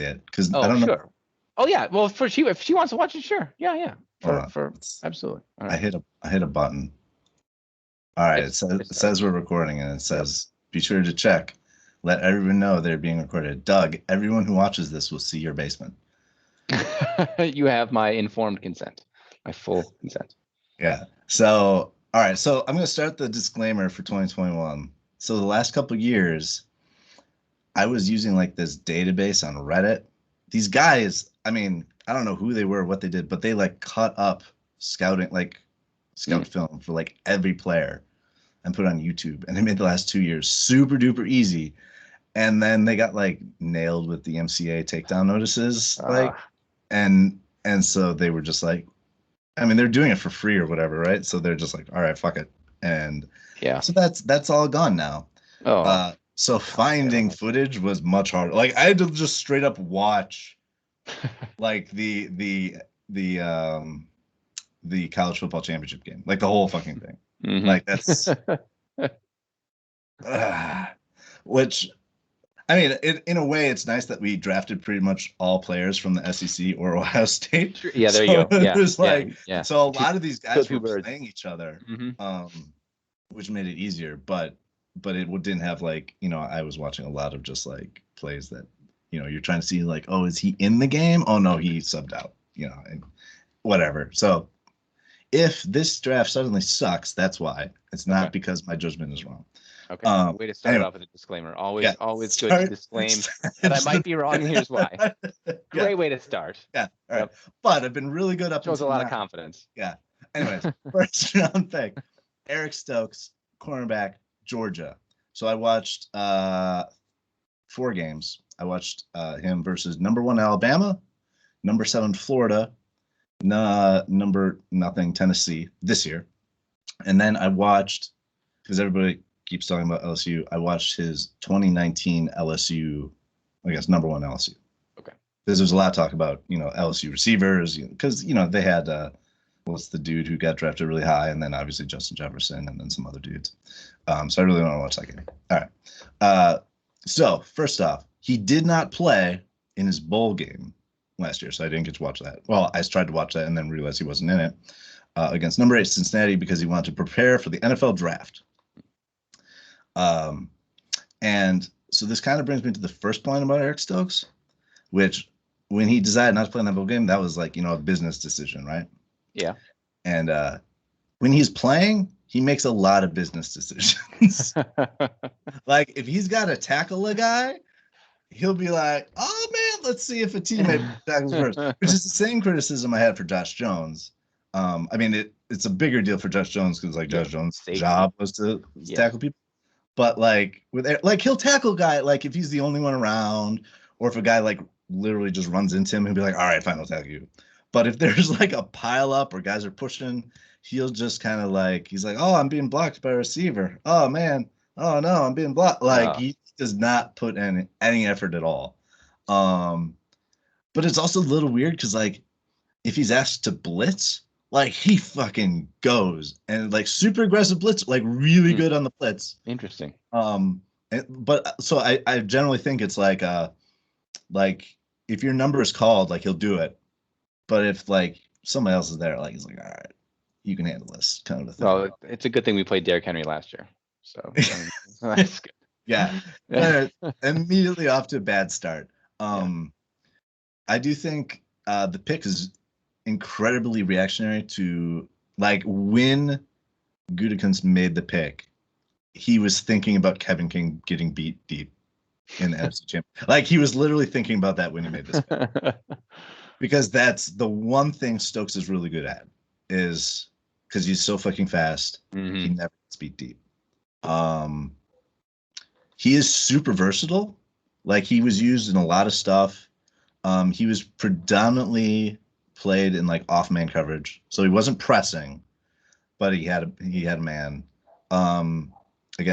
it because I Oh, don't know. sure. Oh yeah. Well, if she wants to watch it, sure. Yeah. Hold For on. absolutely. All I right. hit a button. All right, It's it says we're recording, and it says be sure to check. Let everyone know they're being recorded. Doug, everyone who watches this will see your basement. You have my informed consent, my full consent. Yeah. So, all right. So I'm going to start the disclaimer for 2021. So the last couple of years, I was using like this database on Reddit. These guys, I mean, I don't know who they were, what they did, but they like cut up scouting, like scout film for like every player and put it on YouTube. And they made the last 2 years super duper easy. And then they got like nailed with the MCA takedown notices, like, and so they were just like, I mean, they're doing it for free or whatever, right? So they're just like, all right, fuck it. And Yeah. so that's all gone now. Oh. So finding footage was much harder. Like I had to just straight up watch like the college football championship game, like the whole fucking thing. Like that's which I mean, in a way, it's nice that we drafted pretty much all players from the SEC or Ohio State. Yeah, there you So go. Yeah, there's like, yeah. so a lot of these guys were birds. playing each other, which made it easier. But it didn't have like, I was watching a lot of just like plays that, you're trying to see like, oh, is he in the game? Oh no, he subbed out. And whatever. So if this draft suddenly sucks, that's why. It's not because my judgment is wrong. Okay. Way to start it off with a disclaimer. Always good to disclaim that I might be wrong. And here's why. Great way to start. Yeah. All right. But I've been really good up Shows until a lot now. of confidence. Yeah. Anyways, first round pick, Eric Stokes, cornerback, Georgia. So I watched 4 games. I watched him versus number 1 Alabama, number 7 Florida, number nothing Tennessee this year, and then I watched, because everybody keeps talking about LSU, I watched his 2019 LSU, I guess number 1 LSU. Okay. Because there's a lot of talk about LSU receivers, because they had what's the dude who got drafted really high, and then obviously Justin Jefferson, and then some other dudes. So I really want to watch that game. All right. So first off, he did not play in his bowl game last year, so I didn't get to watch that. Well, I tried to watch that and then realized he wasn't in it against number 8 Cincinnati because he wanted to prepare for the NFL draft. And so this kind of brings me to the first point about Eric Stokes, which when he decided not to play in that bowl game, that was like, a business decision, right? Yeah. And when he's playing, he makes a lot of business decisions. Like if he's got to tackle a guy, he'll be like, oh man, let's see if a teammate tackles first, which is the same criticism I had for Josh Jones. I mean, it's a bigger deal for Josh Jones because like Josh Jones' job was to tackle people. But like he'll tackle a guy like if he's the only one around, or if a guy like literally just runs into him, he'll be like, all right, fine, I'll tackle you. But if there's like a pile up or guys are pushing, he'll just kind of like, he's like, oh, I'm being blocked by a receiver. Oh man, oh no, I'm being blocked. Like he does not put any effort at all. But it's also a little weird because like if he's asked to blitz, like he fucking goes and like super aggressive blitz, like really good on the blitz. Interesting. But so I generally think it's like if your number is called, like he'll do it. But if like somebody else is there, like he's like, all right, you can handle this kind of a thing. Well, it's a good thing we played Derrick Henry last year. So that's good. Yeah. Immediately off to a bad start. I do think the pick is incredibly reactionary to like when Gutekunst made the pick, he was thinking about Kevin King getting beat deep in the NFC Championship. Like he was literally thinking about that when he made this pick. Because that's the one thing Stokes is really good at, is because he's so fucking fast. He never gets beat deep. He is super versatile. Like he was used in a lot of stuff. He was predominantly played in like off man coverage, so he wasn't pressing, but he had a man. Again,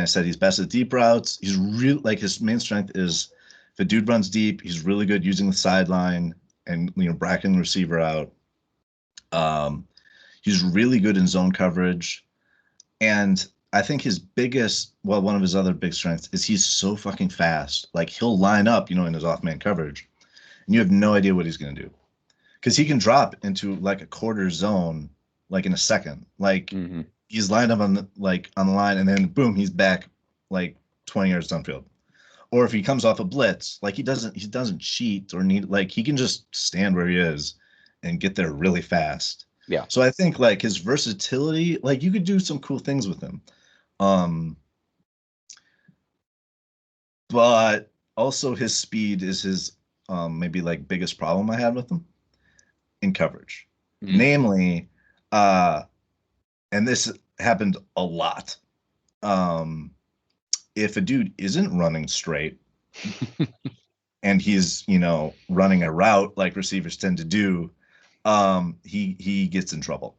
I said he's best at deep routes. He's real like his main strength is if a dude runs deep, he's really good using the sideline and bracketing the receiver out. He's really good in zone coverage, and I think one of his other big strengths is he's so fucking fast. Like he'll line up, in his off man coverage, and you have no idea what he's going to do, because he can drop into like a quarter zone like in a second. Like he's lined up on the line, and then boom, he's back like 20 yards downfield. Or if he comes off a blitz, like he doesn't cheat or need, like he can just stand where he is and get there really fast. Yeah. So I think like his versatility, like you could do some cool things with him. But also his speed is his maybe like biggest problem I had with him in coverage. Namely, and this happened a lot. If a dude isn't running straight and he's, running a route like receivers tend to do, he gets in trouble.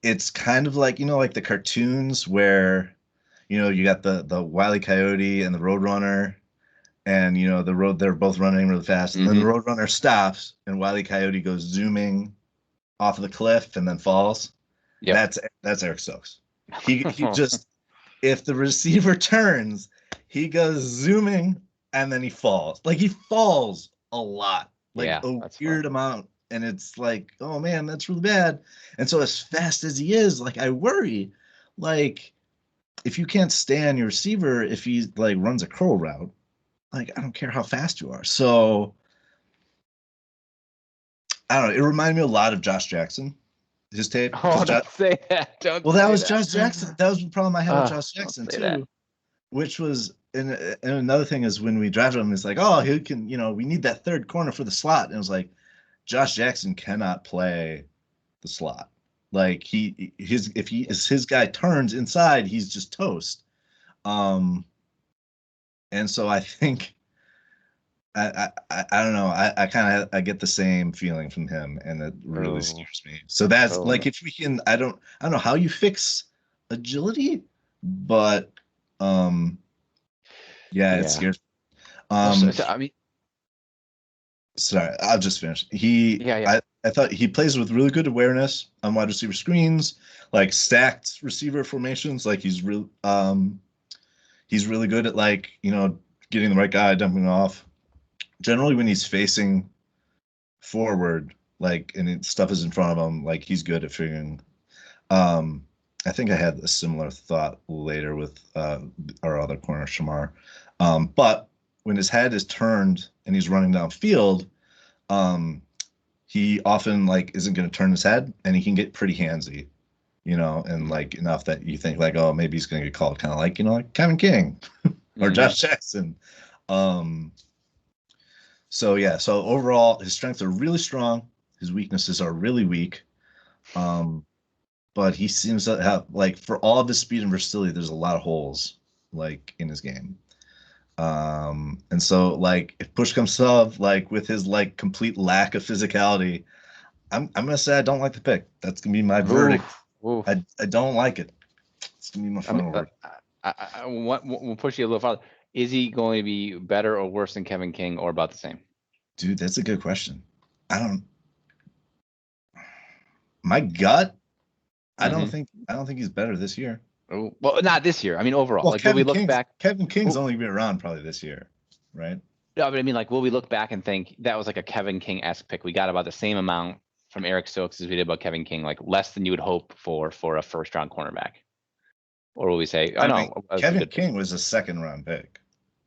It's kind of like, like the cartoons where, you got the Wile E. Coyote and the Roadrunner, and they're both running really fast, and then the Roadrunner stops and Wile E. Coyote goes zooming off of the cliff and then falls. Yeah, that's Eric Stokes. He just, if the receiver turns, he goes zooming and then he falls. Like he falls a lot, like a weird amount. And it's like, oh man, that's really bad. And so as fast as he is, like I worry, like if you can't stay on your receiver, if he like runs a curl route, like I don't care how fast you are. So I don't know. It reminded me a lot of Josh Jackson. His tape. Oh, don't say that. That was Josh Jackson. That was the problem I had with Josh Jackson too. Which was, and another thing is when we drafted him, it's like, oh, he can, we need that third corner for the slot. And it was like, Josh Jackson cannot play the slot. Like if his guy turns inside, he's just toast. And so I think I don't know. I kind of get the same feeling from him, and it really scares me. So that's like, if we can, I don't know how you fix agility, but it scares me. So, I mean, sorry, I'll just finish. I thought he plays with really good awareness on wide receiver screens, like stacked receiver formations. Like he's really good at like, getting the right guy, dumping off. Generally, when he's facing forward, like, and stuff is in front of him, like he's good at figuring. I think I had a similar thought later with our other corner, Shamar. But when his head is turned and he's running downfield, he often like isn't going to turn his head, and he can get pretty handsy, and like enough that you think like, oh, maybe he's going to get called, kind of like, like Kevin King or Josh Jackson. So overall, his strengths are really strong. His weaknesses are really weak. But he seems to have, like, for all of his speed and versatility, there's a lot of holes like in his game. And so like if push comes to shove, like with his like complete lack of physicality, I'm gonna say I don't like the pick. That's gonna be my verdict. I don't like it. It's gonna be my final word. We'll push you a little farther. Is he going to be better or worse than Kevin King, or about the same? Dude, that's a good question. My gut, I don't think he's better this year. Oh, well, not this year. I mean, overall. Well, like, will we look back? Kevin King's only been around probably this year, right? No, but I mean, like, will we look back and think that was like a Kevin King-esque pick? We got about the same amount from Eric Stokes as we did about Kevin King, like less than you would hope for a first-round cornerback. Or will we say, Kevin King was a second-round pick.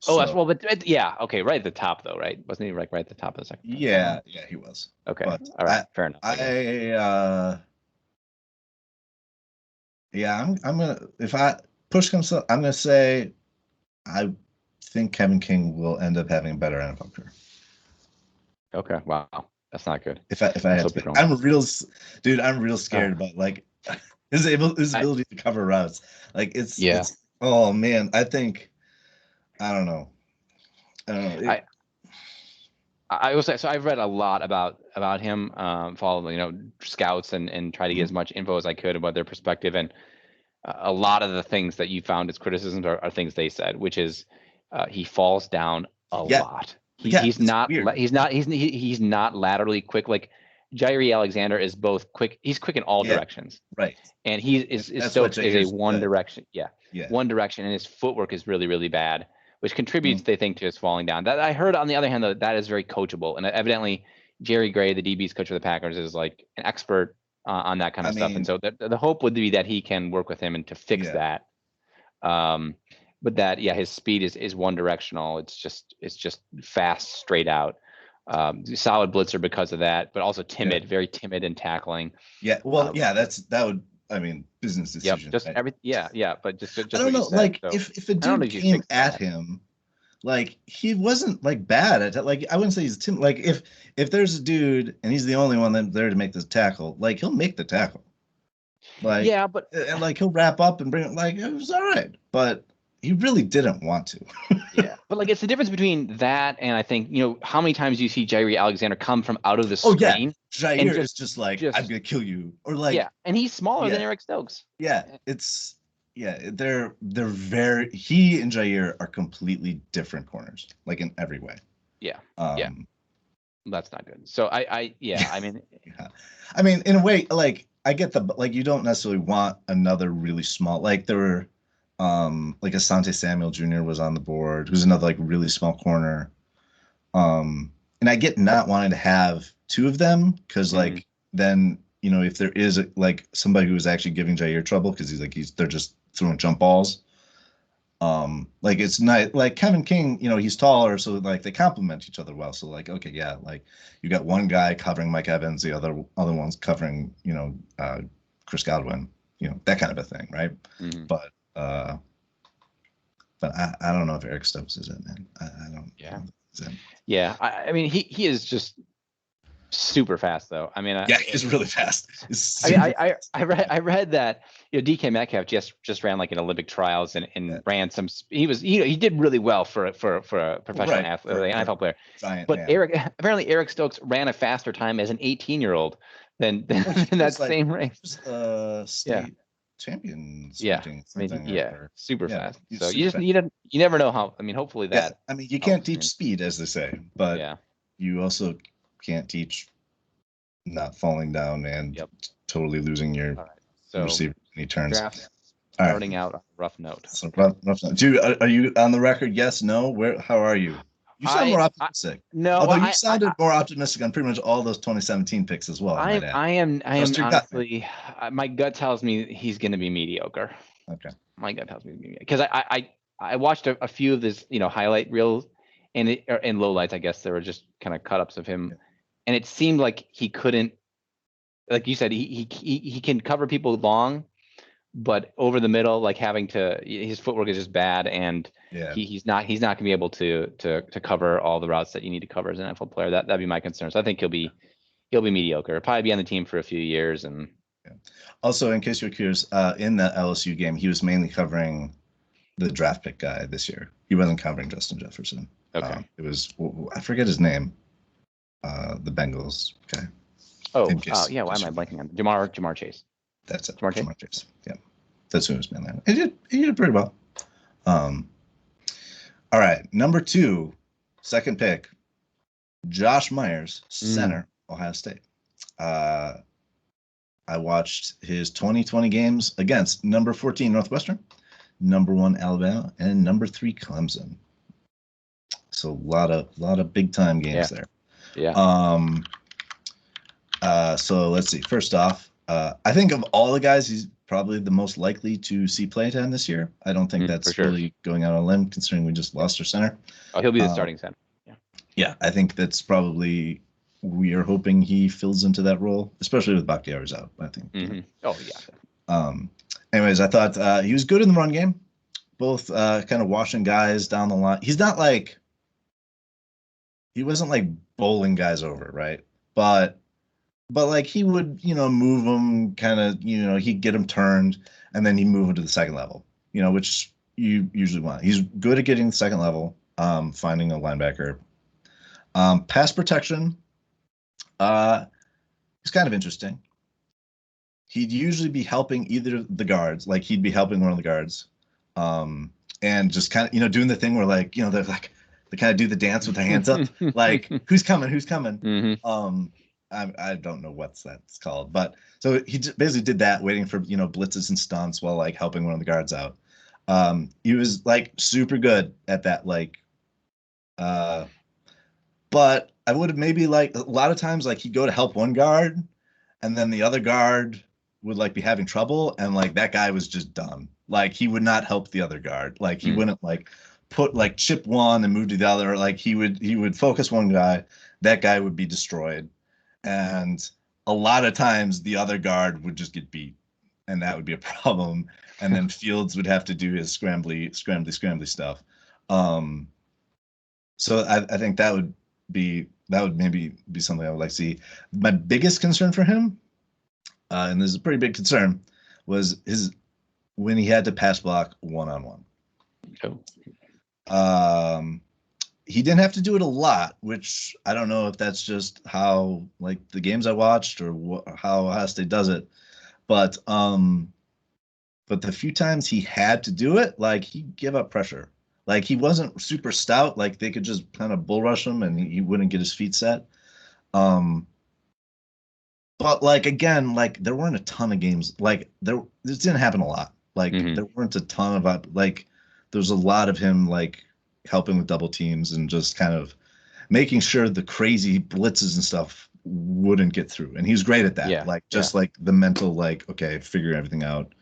So. Oh, that's well, but yeah, okay, right at the top though, right? Wasn't he right at the top of the second? Yeah, he was. Okay, but all right, fair enough. I'm gonna, if push comes up, I'm gonna say I think Kevin King will end up having a better NFL career. Okay, wow, that's not good. If I had to pick, I'm real scared about like his ability to cover routes. Like it's oh man, I don't know. I will say, so I've read a lot about him, following, scouts and try to get as much info as I could about their perspective. And a lot of the things that you found as criticisms are things they said, which is he falls down a lot. He's not laterally quick. Like Jairi Alexander is both quick. He's quick in all directions. Right. And Stokes is a one direction. Yeah. One direction, and his footwork is really, really bad. which contributes, they think, to his falling down. That I heard. On the other hand, though, that is very coachable, and evidently Jerry Gray, the DB's coach of the Packers, is like an expert on that kind of stuff. And so the hope would be that he can work with him and to fix that. But that, his speed is one directional. It's just fast, straight out. Solid blitzer because of that, but also timid, very timid in tackling. Yeah, well, that would. I mean, business decision. Just every. But just I don't know. Like, so, if a dude came at him, like, he wasn't like bad at it. Like, I wouldn't say he's timid. Like, if there's a dude and he's the only one that's there to make this tackle, like, he'll make the tackle. Like, and like he'll wrap up and bring it. Like, it was all right, but he really didn't want to. But like, it's the difference between that and, I think, how many times do you see Jair Alexander come from out of the screen? Jair is just like, I'm gonna kill you, or like, and he's smaller than Eric Stokes. They're very. He and Jair are completely different corners, like in every way. That's not good. So I mean, I mean, in a way, like, I get you don't necessarily want another really small, like there were. Like Asante Samuel Jr. was on the board, who's another like really small corner. And I get not wanting to have two of them because like then if there is like somebody who is actually giving Jair trouble because they're just throwing jump balls. Like it's not like Kevin King, he's taller, so like they complement each other well. So like like you got one guy covering Mike Evans, the other one's covering Chris Godwin, that kind of a thing, right? But I don't know if Eric Stokes is it, man. I don't. I mean, he is just super fast, though. I mean, he's really fast. I read that DK Metcalf just ran like in Olympic trials and ran some. He did really well for a professional athlete, NFL player. But Eric Stokes ran a faster time as an 18-year-old than that same race. State champions. Super fast. So you never know how. I mean, hopefully that. I mean, you can't teach speed, as they say, but you also can't teach not falling down and totally losing your receiver when he turns. Starting out on a rough note. So rough note. Dude, are you on the record? Yes, no. How are you? You sound more optimistic. No, although you sounded more optimistic on pretty much all those 2017 picks as well. I am honestly. My gut tells me he's going to be mediocre. Okay. My gut tells me because I watched a few of his highlight reels and lowlights. I guess there were just kind of cut ups of him, and it seemed like he couldn't. Like you said, he can cover people long, but over the middle, like his footwork is just bad, and he's not going to be able to cover all the routes that you need to cover as an NFL player. That'd be my concern. So I think he'll be mediocre. He'll probably be on the team for a few years. And also, in case you're curious, in the LSU game, he was mainly covering the draft pick guy this year. He wasn't covering Justin Jefferson. Okay. It was, I forget his name. The Bengals guy. Why am I blanking on Jamar Chase? That's it. Jamar Chase. Yeah, that's who was mainly on. He did pretty well. All right, number 2, second pick, Josh Myers, center, Ohio State. I watched his 2020 games against number 14 Northwestern, number 1 Alabama, and number 3 Clemson. So a lot of big time games there. Yeah. So let's see. First off, I think of all the guys, he's probably the most likely to see play time this year. I don't think that's really going out on a limb, considering we just lost our center. Oh, he'll be the starting center. Yeah, I think that's probably. We are hoping he fills into that role, especially with Bakhtiari's out, I think. Mm-hmm. Oh, yeah. Anyways, I thought he was good in the run game, both kind of washing guys down the line. He's not like. He wasn't like bowling guys over, right? But like he would, move them kind of, he'd get them turned and then he'd move them to the second level, which you usually want. He's good at getting the second level, finding a linebacker. Pass protection. It's kind of interesting. He'd usually be helping either of the guards, like he'd be helping one of the guards, and just kind of, doing the thing where like, they're like, they kind of do the dance with their hands up, like who's coming? Mm-hmm. I don't know that's called, but so he basically did that, waiting for blitzes and stunts while like helping one of the guards out. He was like super good at that, like, uh, but I would have maybe like a lot of times like he'd go to help one guard, and then the other guard would like be having trouble, and like that guy was just done. Like he would not help the other guard. Like he Mm. wouldn't like put like chip one and move to the other. Like he would focus one guy, that guy would be destroyed, and a lot of times the other guard would just get beat, and that would be a problem. And then Fields would have to do his scrambly stuff. Um, so I think that would maybe be something I would like to see. My biggest concern for him, and this is a pretty big concern, was his when he had to pass block one on one. Oh. He didn't have to do it a lot, which I don't know if that's just how like the games I watched or how Ohio State does it, but the few times he had to do it, like he give up pressure. Like he wasn't super stout, like they could just kind of bull rush him and he wouldn't get his feet set. Um, but like again, like there weren't a ton of games. Like this didn't happen a lot. Like there weren't a ton of like there's a lot of him like helping with double teams and just kind of making sure the crazy blitzes and stuff wouldn't get through. And he was great at that. Yeah. Like just like the mental like okay, figure everything out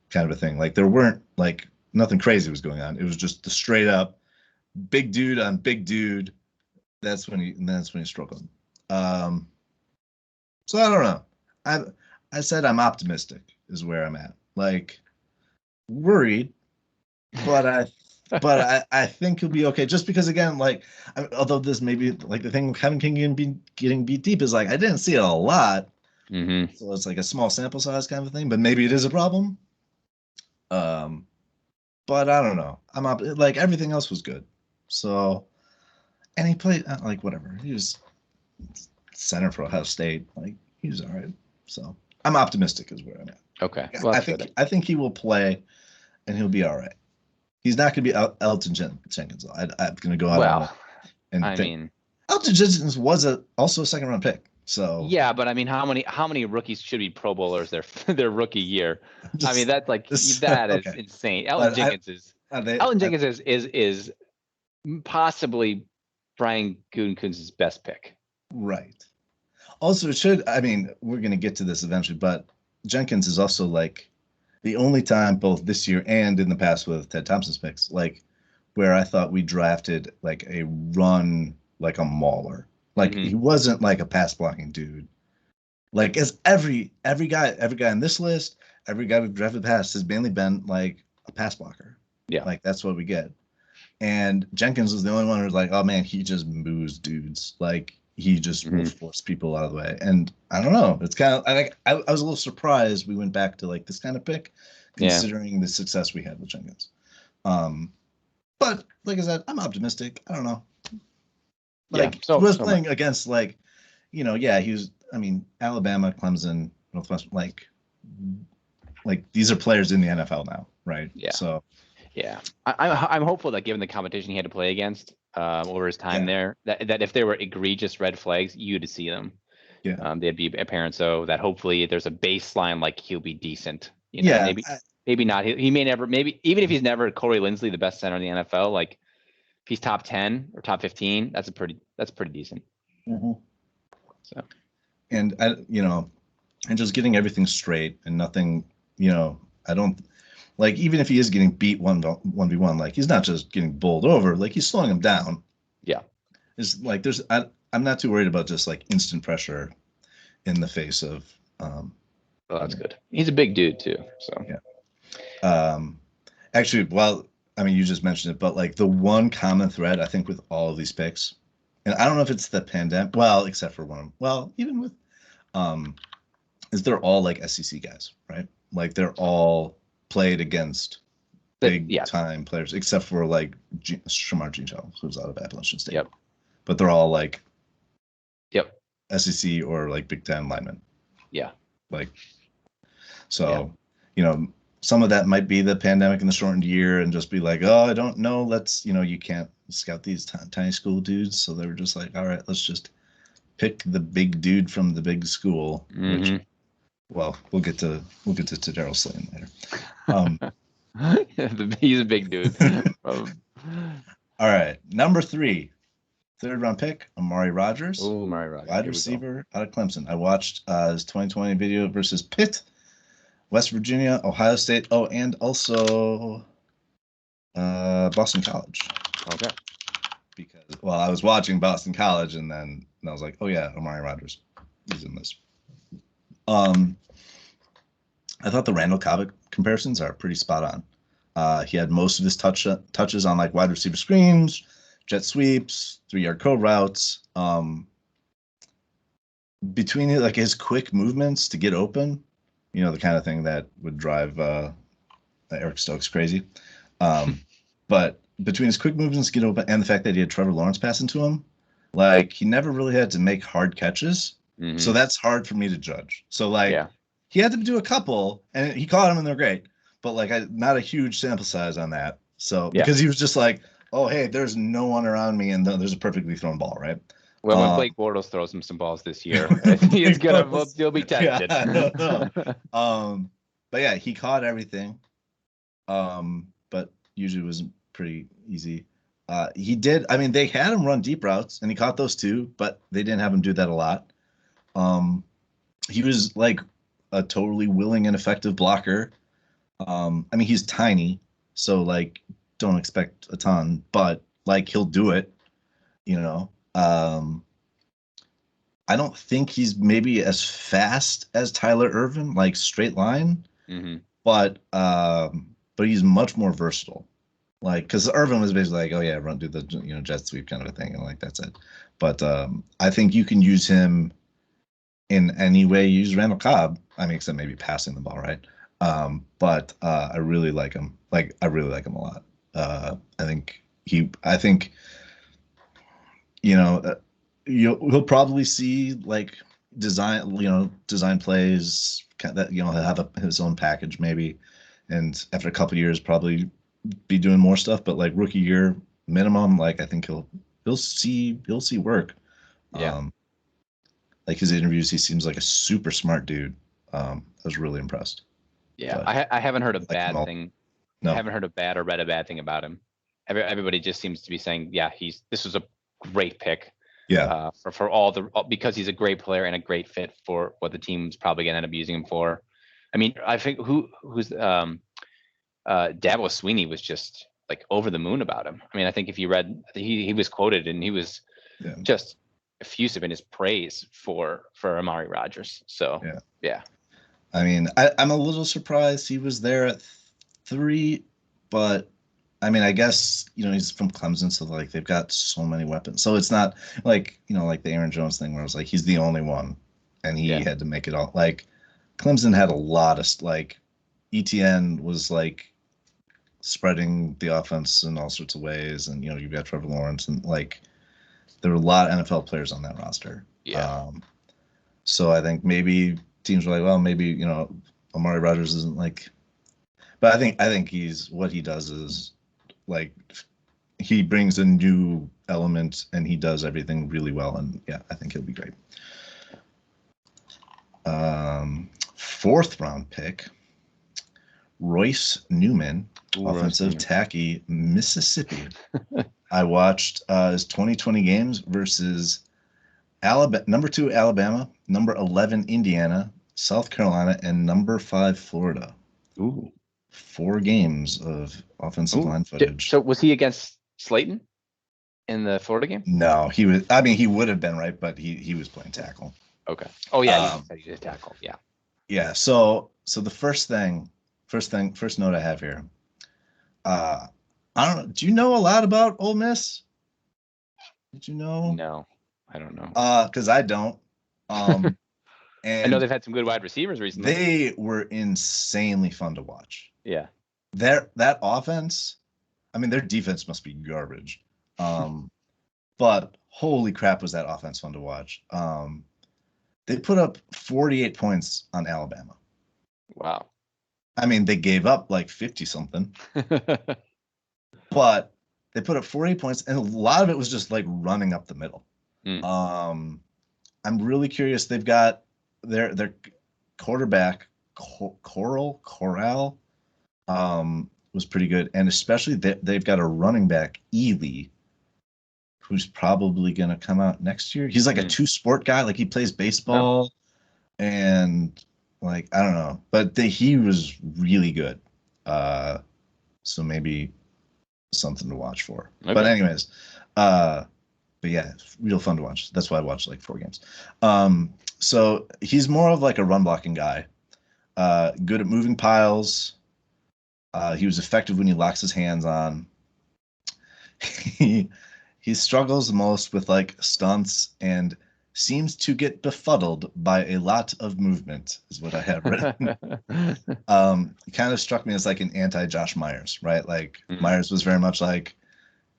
kind of a thing. Like there weren't like nothing crazy was going on. It was just the straight up big dude on big dude. That's when he struggled. So I don't know. I said I'm optimistic is where I'm at. Like worried, but I think he'll be okay. Just because again, like although this maybe like the thing with Kevin King getting beat deep is like I didn't see it a lot. So it's like a small sample size kind of thing, but maybe it is a problem. But I don't know. I'm up like everything else was good. So and he played like whatever. He was center for Ohio State. Like he was all right. So I'm optimistic is where I'm at. Okay. Well, I think he will play and he'll be all right. He's not going to be Elton Jenkins. I'm going to go out on it and I think. mean, Elton Jenkins was also a second round pick. So yeah, but I mean, how many rookies should be Pro Bowlers their rookie year? I mean, that's like that is okay. insane. Elton Jenkins is possibly Brian Gutekunst's best pick. Right. Also, I mean, we're going to get to this eventually, but Jenkins is also like the only time both this year and in the past with Ted Thompson's picks, like where I thought we drafted like a run, like a mauler. Like he wasn't like a pass blocking dude. Like as every guy on this list, every guy we've drafted past has mainly been like a pass blocker. Yeah. Like that's what we get. And Jenkins was the only one who's like, oh man, he just moves dudes. Like he just will force people out of the way. And I don't know. It's kind of I was a little surprised we went back to like this kind of pick, considering the success we had with Jenkins. But like I said, I'm optimistic. I don't know. Like he was playing against like, he was. I mean, Alabama, Clemson, Northwestern, like these are players in the NFL now, right? Yeah. So. Yeah, I'm hopeful that given the competition he had to play against over his time there, that if there were egregious red flags, you'd see them. Yeah. They'd be apparent. So that hopefully there's a baseline, like he'll be decent. Maybe not. He may never. Maybe even if he's never Corey Linsley, the best center in the NFL, like if he's top 10 or top 15, that's pretty decent. So. And and just getting everything straight and nothing. I don't. Like, even if he is getting beat 1v1, like, he's not just getting bowled over. Like, he's slowing him down. Yeah. It's like, I'm not too worried about just, like, instant pressure in the face of. Well, that's good. He's a big dude, too. So. Yeah. Actually, well, I mean, you just mentioned it, but, like, the one common thread, I think, with all of these picks, and I don't know if it's the pandemic, well, except for one, well, even with, is they're all, like, SEC guys, right? Like, they're all played against big time players, except for like Shamar Jean-Charles, who's out of Appalachian State. Yep. But they're all like SEC or like Big Ten linemen. Yeah. Like, so, some of that might be the pandemic and the shortened year and just be like, oh, I don't know. Let's, you can't scout these tiny school dudes. So they were just like, all right, let's just pick the big dude from the big school, which, well, we'll get to Daryl Slayton later. He's a big dude. Um, All right, number 3, third round pick, Amari Rogers, oh, Murray Rogers. wide Here we go. receiver out of Clemson. I watched his 2020 video versus Pitt, West Virginia, Ohio State. Oh, and also Boston College. Okay. Because I was watching Boston College, and I was like, oh yeah, Amari Rogers, he's in this. I thought the Randall Cobb comparisons are pretty spot on. He had most of his touches on like wide receiver screens, jet sweeps, 3-yard code routes. Between like his quick movements to get open, the kind of thing that would drive Eric Stokes crazy. But between his quick movements to get open and the fact that he had Trevor Lawrence passing to him, like he never really had to make hard catches. Mm-hmm. So that's hard for me to judge. So like he had to do a couple and he caught them and they're great, but like not a huge sample size on that. So because he was just like, oh, hey, there's no one around me and there's a perfectly thrown ball, right? Well, when Blake Bortles throws him some balls this year, he'll be tested. Yeah, but yeah, he caught everything. But usually it was pretty easy. He did. I mean, they had him run deep routes, and he caught those too, but they didn't have him do that a lot. He was like a totally willing and effective blocker. I mean, he's tiny, so like don't expect a ton, but like he'll do it. I don't think he's maybe as fast as Tyler Ervin, like straight line, but he's much more versatile. Like, because Irvin was basically like, oh yeah, do the jet sweep kind of a thing, and like that's it. But I think you can use him in any way you use Randall Cobb. I mean, except maybe passing the ball, right? But I really like him. Like, I really like him a lot. I think he'll probably see like design plays that he'll have his own package maybe, and after a couple of years probably be doing more stuff. But like rookie year minimum, like I think he'll see work. Yeah. Like his interviews, he seems like a super smart dude. I was really impressed. Yeah, but I haven't heard a bad thing. No. I haven't heard a bad or read a bad thing about him. Everybody just seems to be saying, yeah, this was a great pick. Yeah. Because he's a great player and a great fit for what the team's probably going to end up using him for. I mean, I think who's Dabo Sweeney was just like over the moon about him. I mean, I think if you read, he was quoted and he was just effusive in his praise for Amari Rogers. So yeah. I mean, I'm a little surprised he was there at 3, but I mean, I guess he's from Clemson, so like they've got so many weapons. So it's not like like the Aaron Jones thing where it's like he's the only one, and he had to make it all. Like Clemson had a lot of like ETN was like spreading the offense in all sorts of ways, and you've got Trevor Lawrence, and like there were a lot of NFL players on that roster. Yeah. So I think maybe teams were like, well, maybe Amari Rogers isn't like, but I think what he does is like he brings a new element and he does everything really well, and I think he'll be great. 4th round pick, Royce Newman, offensive tackle, Mississippi. I watched his 2020 games versus Alabama, number 2 Alabama, number 11 Indiana, South Carolina, and number 5 Florida. Ooh. 4 games of offensive line footage. So was he against Slayton in the Florida game? No, he was. I mean, he would have been, right, but he was playing tackle. Okay. Oh yeah, he did tackle. Yeah. Yeah. So the first note I have here. I don't know. Do you know a lot about Ole Miss? Did you know? No, I don't know. Because I don't. And I know they've had some good wide receivers recently. They were insanely fun to watch. Yeah. That offense, I mean, their defense must be garbage. But holy crap, was that offense fun to watch. They put up 48 points on Alabama. Wow. I mean, they gave up like 50 something. But they put up 48 points, and a lot of it was just like running up the middle. I'm really curious. They've got their quarterback Corral. was pretty good, and especially they've got a running back, Ely, who's probably going to come out next year. He's like a two-sport guy. Like he plays baseball and like I don't know, but he was really good. So maybe something to watch for. Okay. But anyways, but yeah, real fun to watch. That's why I watched like 4 games. So he's more of like a run blocking guy. Good at moving piles. He was effective when he locks his hands on. He struggles the most with like stunts and seems to get befuddled by a lot of movement, is what I have written. He kind of struck me as like an anti-Josh Myers, right? Like Myers was very much like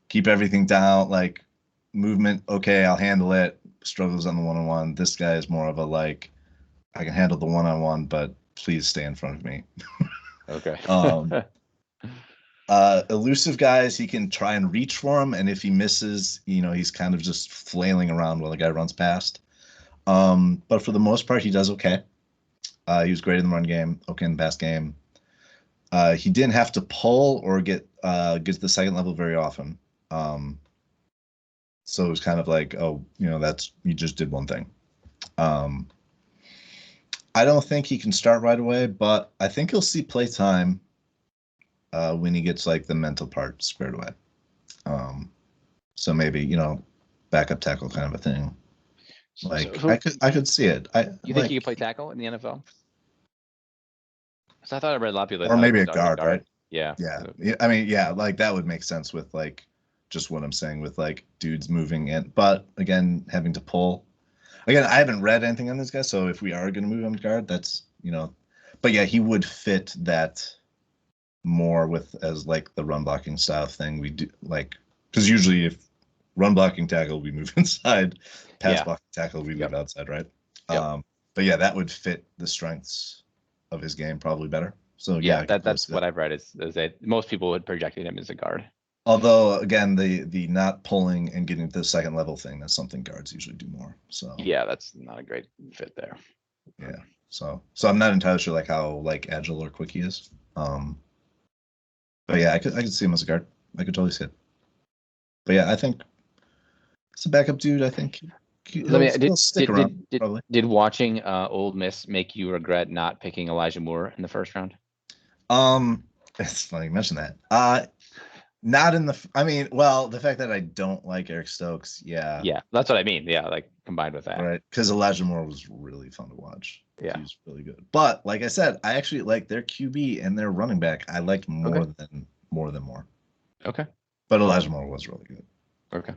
keep everything down, like movement, okay, I'll handle it. Struggles on the one-on-one. This guy is more of a like I can handle the one-on-one, but please stay in front of me. Okay. Elusive guys, he can try and reach for him, and if he misses, he's kind of just flailing around while the guy runs past. But for the most part, he does okay. He was great in the run game, okay in the pass game. He didn't have to pull or get to the second level very often. So it was kind of like, that's you just did one thing. I don't think he can start right away, but I think he'll see play time when he gets like the mental part squared away. So maybe, backup tackle kind of a thing. Like so I could see it. You think he could play tackle in the NFL? So I thought I read a lot of people. Or maybe a guard, right? Yeah. Yeah. I mean, yeah, like that would make sense with like just what I'm saying with like dudes moving in. But again, having to pull. Again, I haven't read anything on this guy, so if we are going to move him to guard, that's, but yeah, he would fit that more with as like the run blocking style thing we do, like because usually if run blocking tackle we move inside, pass blocking tackle we move outside, right? But yeah, that would fit the strengths of his game probably better. So yeah, that's what I've read is that most people would project him as a guard. Although again, the not pulling and getting to the second level thing, that's something guards usually do more. So yeah, that's not a great fit there. Yeah. So I'm not entirely sure like how like agile or quick he is. But yeah, I could see him as a guard. I could totally see it. But yeah, I think it's a backup dude. I think he'll stick around. Probably. Did watching Ole Miss make you regret not picking Elijah Moore in the first round? It's funny you mentioned that. Not in the. I mean, well, the fact that I don't like Eric Stokes, yeah. Yeah, that's what I mean. Yeah, like combined with that, right? Because Elijah Moore was really fun to watch. Yeah, he was really good. But like I said, I actually like their QB and their running back. I liked more than Moore. Okay. But Elijah Moore was really good. Okay.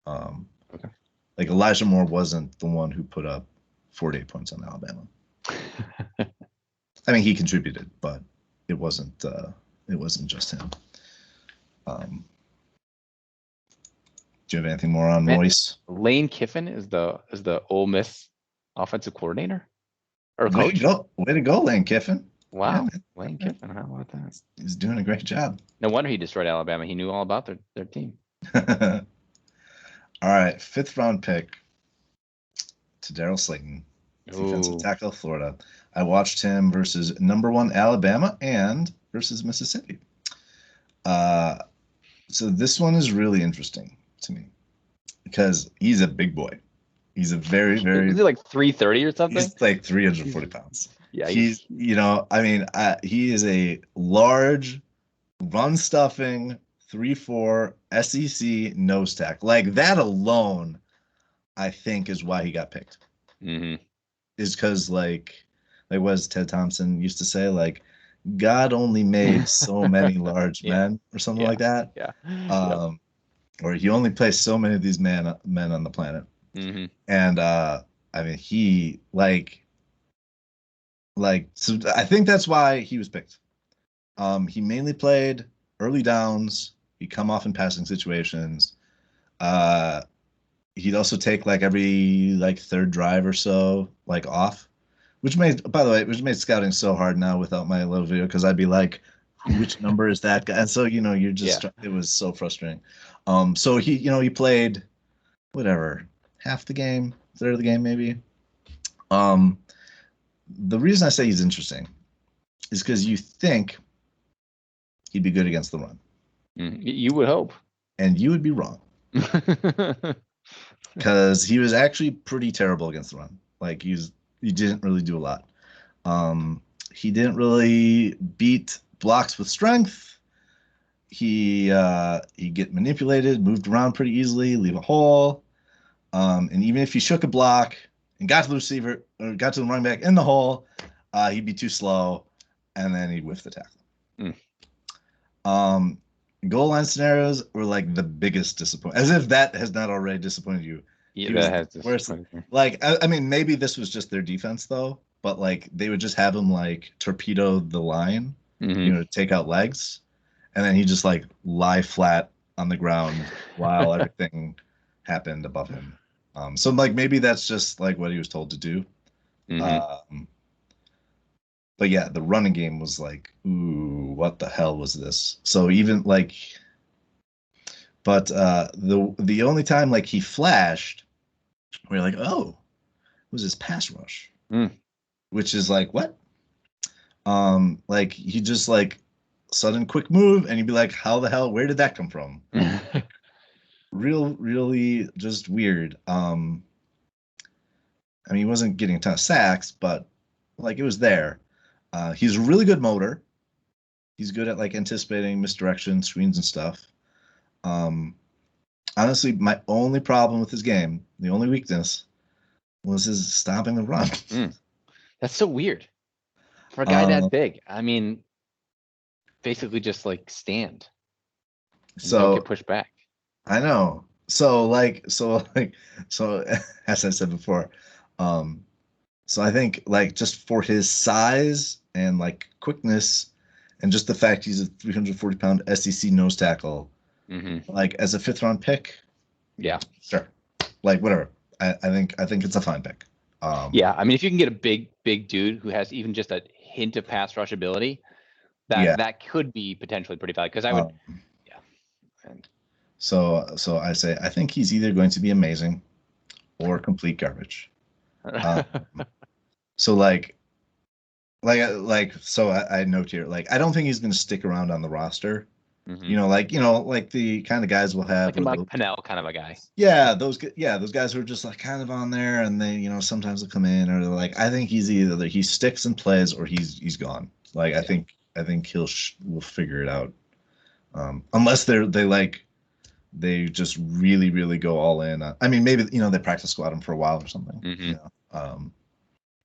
Okay. Like Elijah Moore wasn't the one who put up 48 points on Alabama. I mean, he contributed, but it wasn't just him. Do you have anything more on Royce? Lane Kiffin is the Ole Miss offensive coordinator or coach? Way to go, Lane Kiffin! Wow, yeah, Lane Kiffin. How about that? He's doing a great job. No wonder he destroyed Alabama. He knew all about their team. All right, 5th round pick to Darryl Slayton, defensive tackle, Florida. I watched him versus #1 Alabama and versus Mississippi. So this one is really interesting to me because he's a big boy. He's a very is he like 330 or something? He's like 340 pounds. Yeah, he's he is a large, run stuffing 3-4 SEC nose tackle. Like that alone, I think is why he got picked. Mm-hmm. Is because like what does Ted Thompson used to say, like God only made so many large men or something like that. Yeah. Or he only placed so many of these men on the planet. Mm-hmm. And I mean, he so I think that's why he was picked. He mainly played early downs. He'd come off in passing situations. He'd also take like every like 3rd drive or so like off. Which made scouting so hard now without my little video because I'd be like, which number is that guy? And so you're just it was so frustrating. So he played whatever, half the game, 1/3 of the game maybe. The reason I say he's interesting is because you think he'd be good against the run. You would hope. And you would be wrong. Because he was actually pretty terrible against the run. Like he didn't really do a lot. He didn't really beat blocks with strength. He get manipulated, moved around pretty easily, leave a hole. And even if he shook a block and got to the receiver or got to the running back in the hole, he'd be too slow, and then he'd whiff the tackle. Goal line scenarios were like the biggest disappointment. As if that has not already disappointed you. Yeah, that has disappointed me. Like, I mean, maybe this was just their defense though, but like they would just have him like torpedo the line, take out legs, and then he just like lie flat on the ground while everything happened above him. So like maybe that's just like what he was told to do. But yeah, the running game was like, ooh, what the hell was this? So even like, but the only time like he flashed, we're like, oh, it was his pass rush, which is like what? Like he just like sudden quick move, and you'd be like, how the hell? Where did that come from? Really just weird. I mean, he wasn't getting a ton of sacks, but like it was there. He's a really good motor. He's good at like anticipating misdirection, screens, and stuff. Honestly, my only problem with his game, the only weakness, was his stopping the run. That's so weird for a guy that big. I mean, basically just like stand. So don't get pushed back. I know. So as I said before, so I think like just for his size and like quickness, and just the fact he's a 340-pound SEC nose tackle, like as a 5th round pick, yeah, sure, like whatever. I think it's a fine pick. Yeah, I mean, if you can get a big dude who has even just a hint of pass rush ability, that could be potentially pretty valuable. Because I would, And so I say I think he's either going to be amazing or complete garbage. So so I note here, like I don't think he's going to stick around on the roster. Like the kind of guys we'll have, like Pennell kind of a guy. Yeah, those guys who are just like kind of on there, and they sometimes they'll come in, or they're like, I think he's either he sticks and plays or he's gone. Like I think we'll figure it out, unless they just really go all in. I mean, maybe they practice squad him for a while or something.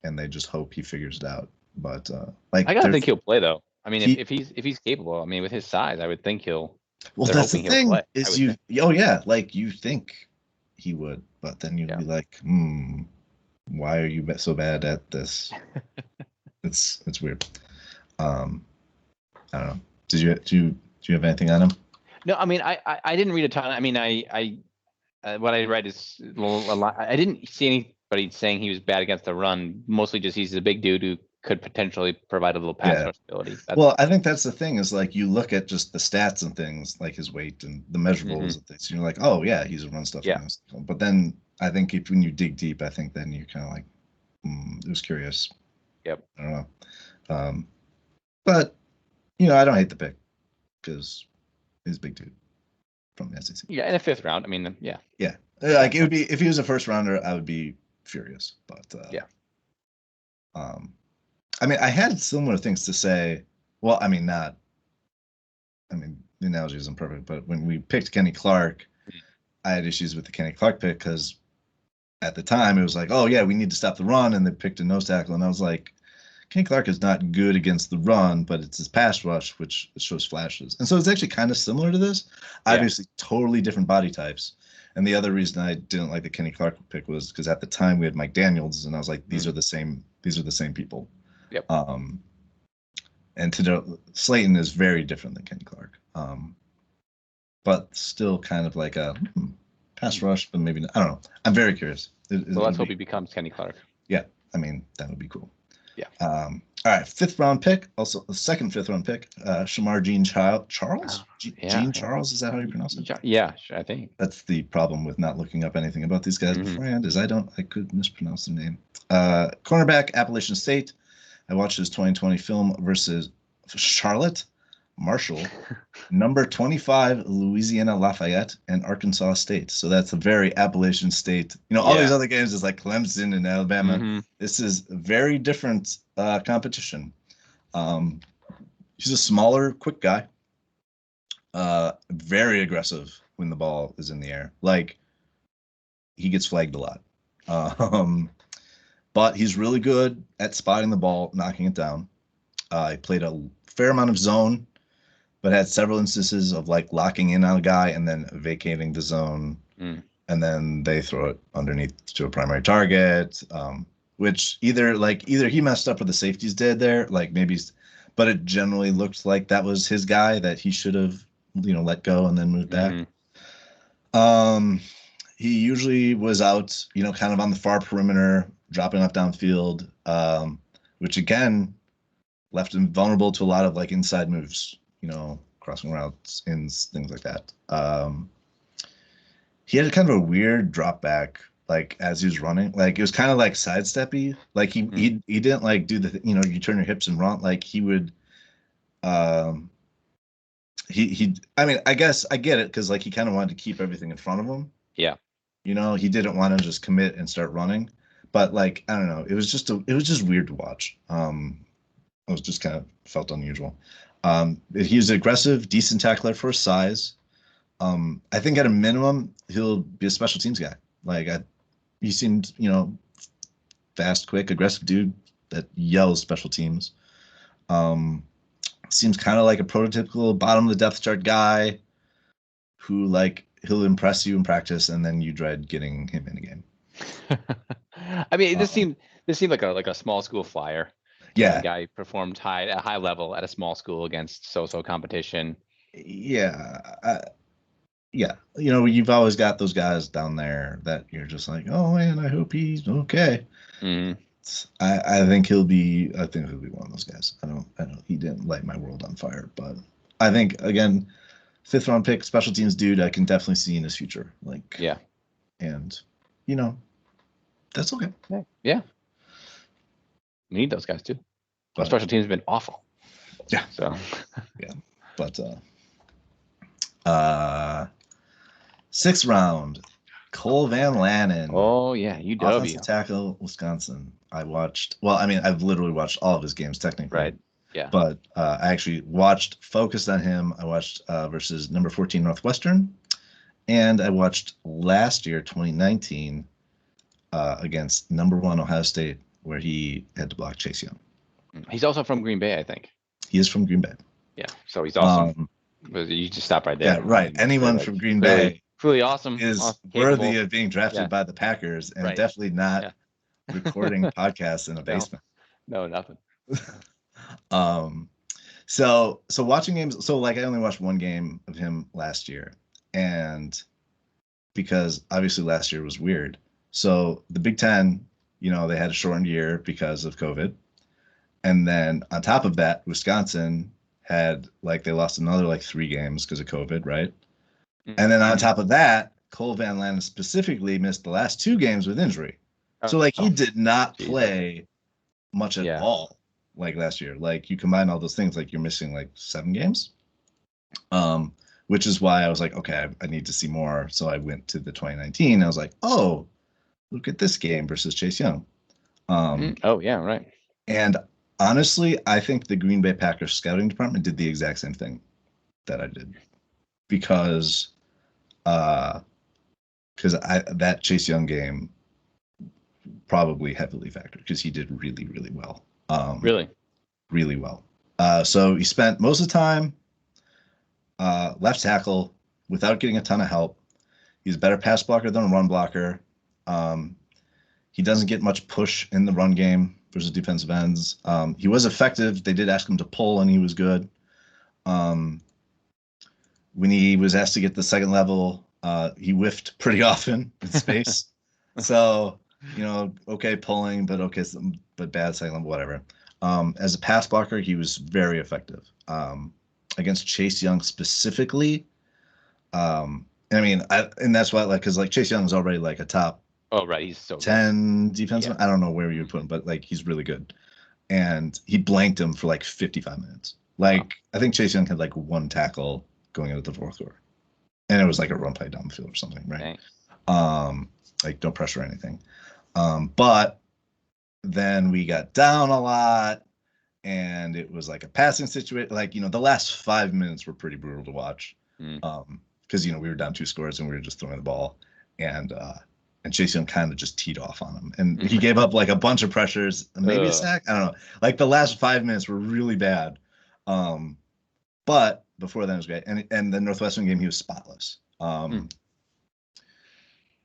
And they just hope he figures it out. But like I gotta think he'll play though. I mean, if he's capable, I mean, with his size, I would think he'll. Well, that's the thing is like you think he would, but then you'd be like, why are you so bad at this? It's weird. I don't know. Do you have anything on him? No, I mean, I didn't read a ton. I mean, I what I read is a lot. I didn't see anybody saying he was bad against the run. Mostly just he's a big dude who could potentially provide a little pass rush ability. Well, I think that's the thing is like you look at just the stats and things like his weight and the measurables and things. And you're like, oh yeah, he's a run stuff. Yeah. But then I think when you dig deep, I think then you're kind of like, it was curious. Yep. I don't know. But I don't hate the pick because he's a big dude from the SEC. Yeah, in a 5th round. I mean, yeah. Yeah. Like it would be if he was a 1st rounder, I would be furious. But I mean, I had similar things to say. Well, I mean, not. I mean, the analogy isn't perfect, but when we picked Kenny Clark, I had issues with the Kenny Clark pick because at the time it was like, oh yeah, we need to stop the run, and they picked a nose tackle, and I was like, Kenny Clark is not good against the run, but it's his pass rush which shows flashes, and so it's actually kind of similar to this. Obviously, totally different body types. And the other reason I didn't like the Kenny Clark pick was because at the time we had Mike Daniels, and I was like, these are the same people. Yep. And Slayton is very different than Kenny Clark. But still kind of like a pass rush, but maybe not. I don't know. I'm very curious. Well, let's hope he becomes Kenny Clark. Yeah, I mean that would be cool. Yeah. All right, 5th round pick, also the second 5th round pick, Shamar Charles. Jean Charles, is that how you pronounce it? Yeah, I think. That's the problem with not looking up anything about these guys beforehand, is I could mispronounce their name. Cornerback, Appalachian State. I watched his 2020 film versus Charlotte. Marshall, number 25, Louisiana Lafayette, and Arkansas State. So that's a very Appalachian state. All these other games is like Clemson and Alabama. Mm-hmm. This is a very different competition. He's a smaller, quick guy. Very aggressive when the ball is in the air. Like, he gets flagged a lot. But he's really good at spotting the ball, knocking it down. He played a fair amount of zone, but had several instances of like locking in on a guy and then vacating the zone. And then they throw it underneath to a primary target, which either he messed up or the safeties did there, like maybe, but it generally looked like that was his guy that he should have, let go and then moved back. He usually was out, kind of on the far perimeter, dropping up downfield, which again left him vulnerable to a lot of like inside moves, crossing routes, ins, things like that. He had kind of a weird drop back, like as he was running, like it was kind of like sidesteppy. Like he didn't like do the, you turn your hips and run. Like he would, I mean, I guess I get it because like he kind of wanted to keep everything in front of him. Yeah. He didn't want to just commit and start running, but like, I don't know. It was just weird to watch. It was just kind of felt unusual. He was aggressive, decent tackler for his size. I think at a minimum, he'll be a special teams guy. Like he seemed, fast, quick, aggressive dude that yells special teams. Seems kind of like a prototypical bottom of the depth chart guy who like he'll impress you in practice and then you dread getting him in a game. I mean, this seemed like a small school flyer. Yeah, a guy performed at a high level at a small school against so-so competition. Yeah. Yeah, you've always got those guys down there that you're just like, oh man, I hope he's okay. I think he'll be one of those guys. I don't. He didn't light my world on fire, but I think again, 5th round pick, special teams dude, I can definitely see in his future. Like, yeah, and that's okay. Yeah, we need those guys too. Our special teams have been awful. Yeah. So. Yeah, but 6th round, Cole Van Lanen. Oh yeah, UW. Offensive tackle, Wisconsin. I've literally watched all of his games technically. Right. Yeah. But I actually focused on him. I watched versus number 14 Northwestern, and I watched last year, 2019, against number 1 Ohio State, where he had to block Chase Young. He's also from Green Bay, I think. He is from Green Bay. Yeah, so he's awesome. You just stop right there. Yeah, right. Anyone from Green Bay really awesome is worthy of being drafted by the Packers, and definitely not recording podcasts in a basement. No, nothing. So watching games. So like I only watched one game of him last year, and because obviously last year was weird. So the Big Ten, they had a shortened year because of COVID, and then on top of that, Wisconsin had they lost another 3 games because of COVID, right? And then on top of that, Cole Van Lanen specifically missed the last 2 games with injury. So he did not play much at all last year. You combine all those things, you're missing 7 games. Which is why I was like, okay, I need to see more. So I went to the 2019. I was like, oh, look at this game versus Chase Young. Oh yeah, right. And honestly, I think the Green Bay Packers scouting department did the exact same thing that I did, because that Chase Young game probably heavily factored because he did really, really well. Really well. So he spent most of the time left tackle without getting a ton of help. He's a better pass blocker than a run blocker. He doesn't get much push in the run game versus defensive ends. He was effective. They did ask him to pull, and he was good. When he was asked to get the second level, he whiffed pretty often in space. So, okay pulling, but bad second level, whatever. As a pass blocker, he was very effective. Against Chase Young specifically, and that's why, because Chase Young is already a top. Oh right, he's so 10 defenseman. Yeah. I don't know where you would put him, but he's really good. And he blanked him for 55 minutes. Like I think Chase Young had like one tackle going into the fourth quarter, and it was like a run play down the field or something, right? Dang. Like don't pressure anything. But then we got down a lot, and it was like a passing situation. Like the last 5 minutes were pretty brutal to watch, Mm. Because we were down 2 scores and we were just throwing the ball, and Chase Young kind of just teed off on him, and he gave up like a bunch of pressures, maybe a sack. I don't know. Like the last 5 minutes were really bad, but before then it was great. And the Northwestern game he was spotless.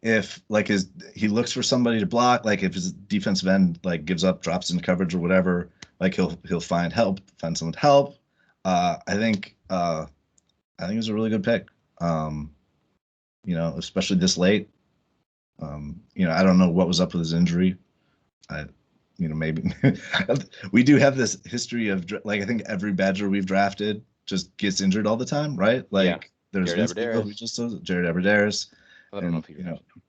If like he looks for somebody to block, like if his defensive end like gives up, drops into coverage or whatever, like he'll find someone to help. I think it was a really good pick. Especially this late. I don't know what was up with his injury. Maybe we do have this history of like I think every Badger we've drafted just gets injured all the time, right? Like there's Jared Aberdarius. Jared Aberdarius. I don't know if he drafted him.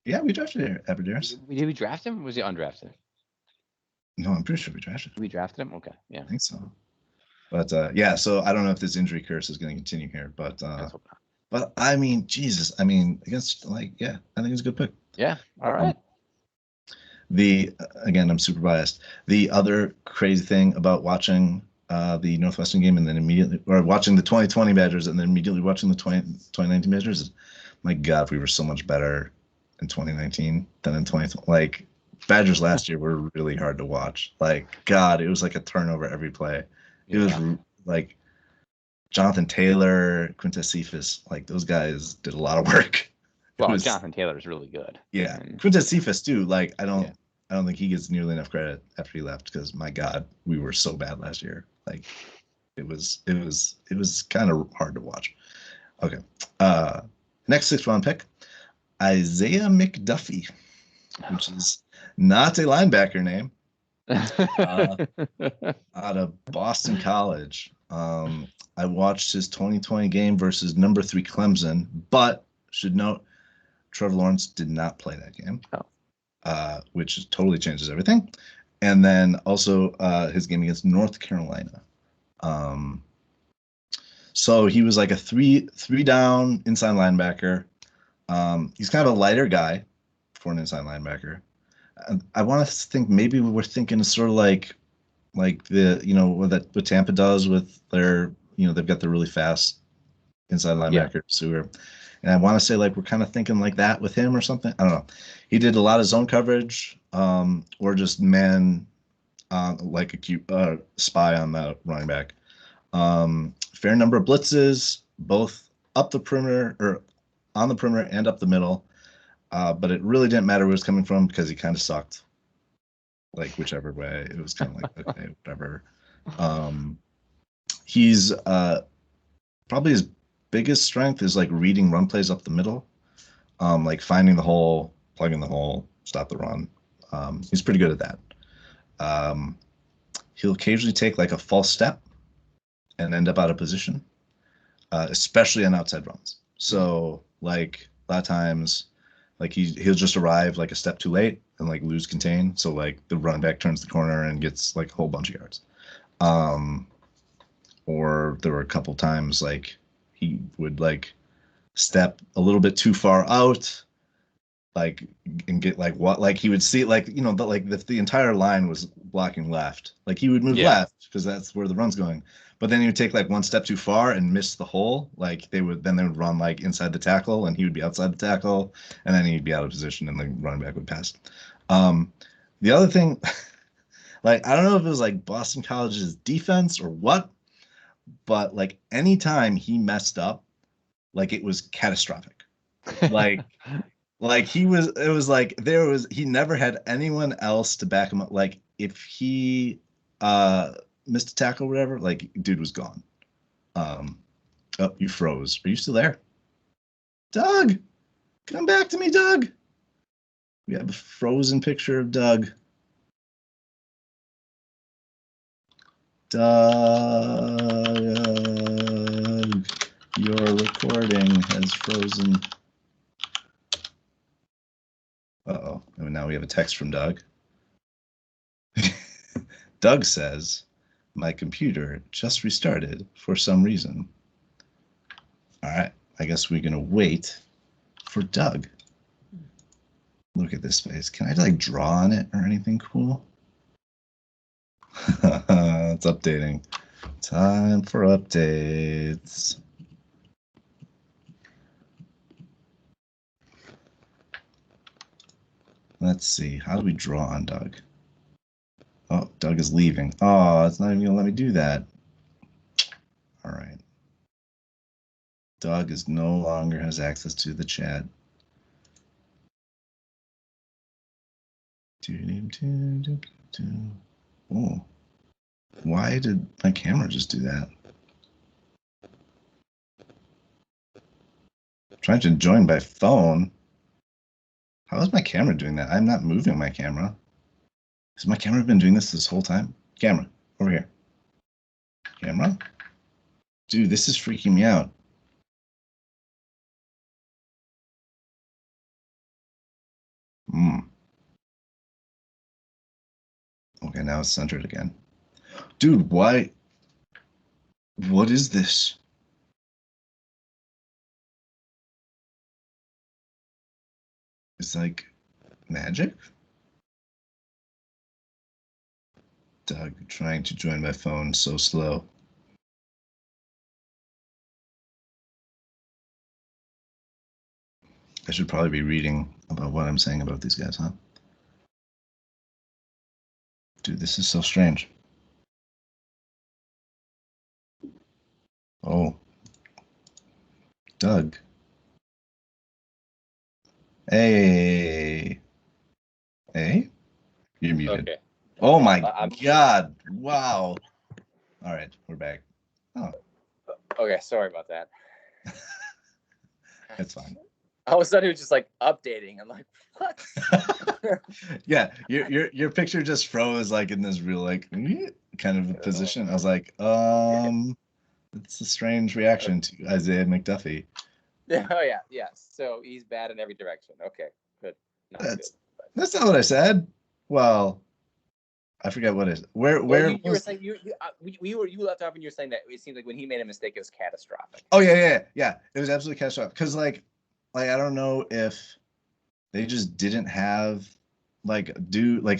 Yeah, we drafted Aberdarius. Did we draft him? Or was he undrafted? No, I'm pretty sure we drafted him. We drafted him? Okay, yeah. I think so. But yeah, so I don't know if this injury curse is going to continue here, but I mean, Jesus, I mean, against I think it's a good pick. Yeah, all right. Again, I'm super biased. The other crazy thing about watching the Northwestern game and then watching the 2020 Badgers and then immediately watching the 2019 Badgers is, my God, we were so much better in 2019 than in 2020. Like Badgers last year were really hard to watch. Like God, it was like a turnover every play. It was like Jonathan Taylor, Quintez Cephas, like those guys did a lot of work. Well, Jonathan Taylor is really good. Yeah, Quintez Cephas too. Like I don't think he gets nearly enough credit after he left because my God, we were so bad last year. Like it was kind of hard to watch. Okay, next 6th round pick, Isaiah McDuffie, which is not a linebacker name, out of Boston College. I watched his 2020 game versus number 3 Clemson, but should note Trevor Lawrence did not play that game, which totally changes everything. And then also his game against North Carolina. So he was like a three down inside linebacker. He's kind of a lighter guy for an inside linebacker. I want to think maybe we were thinking sort of like the what Tampa does with their they've got the really fast inside linebackers who are, and I want to say like we're kind of thinking like that with him or something. I don't know. He did a lot of zone coverage, or just man, like a cute spy on the running back. Fair number of blitzes, both up the perimeter or on the perimeter and up the middle. But it really didn't matter where it was coming from because he kind of sucked. Like whichever way, it was kind of like okay, whatever. He's probably his biggest strength is like reading run plays up the middle, like finding the hole, plugging the hole, stop the run. He's pretty good at that. He'll occasionally take like a false step and end up out of position, especially on outside runs. So like a lot of times, like he'll just arrive like a step too late and like lose contain. So like the running back turns the corner and gets like a whole bunch of yards. Or there were a couple times like he would like step a little bit too far out, like and get like what like he would see like the entire line was blocking left, like he would move left because that's where the run's going, but then he would take like one step too far and miss the hole. Like they would run like inside the tackle and he would be outside the tackle and then he'd be out of position and the running back would pass. The other thing, like I don't know if it was like Boston College's defense or what, but like anytime he messed up, like it was catastrophic. Like he never had anyone else to back him up. Like if he missed a tackle or whatever, like dude was gone. Oh, you froze. Are you still there? Doug, come back to me, Doug. We have a frozen picture of Doug. Doug, your recording has frozen. Uh-oh. And now we have a text from Doug. Doug says, My computer just restarted for some reason. All right, I guess we're gonna wait for Doug. Look at this face. Can I like draw on it or anything cool? It's updating. Time for updates. Let's see. How do we draw on Doug? Oh, Doug is leaving. Oh, it's not even gonna let me do that. All right. Doug is no longer has access to the chat. Oh, why did my camera just do that? I'm trying to join by phone. How is my camera doing that? I'm not moving my camera. Has my camera been doing this whole time? Camera, over here. Camera? Dude, this is freaking me out. Okay, now it's centered again. Dude, why? What is this? It's like magic? Doug, trying to join my phone so slow. I should probably be reading about what I'm saying about these guys, huh? Dude, this is so strange. Oh. Doug. Hey. Hey? You're muted. Okay. Oh my God. Wow. All right, we're back. Oh. Okay, sorry about that. That's fine. All of a sudden it was just like updating. I'm like, what? Yeah, your picture just froze like in this real like kind of position. I was like, it's a strange reaction to Isaiah McDuffie. Oh yeah, yes. So he's bad in every direction. Okay, good. That's not what I said. Well, I forget what it is. Where you were saying you left off and you were saying that it seems like when he made a mistake it was catastrophic. Oh yeah. It was absolutely catastrophic because like I don't know if they just didn't have like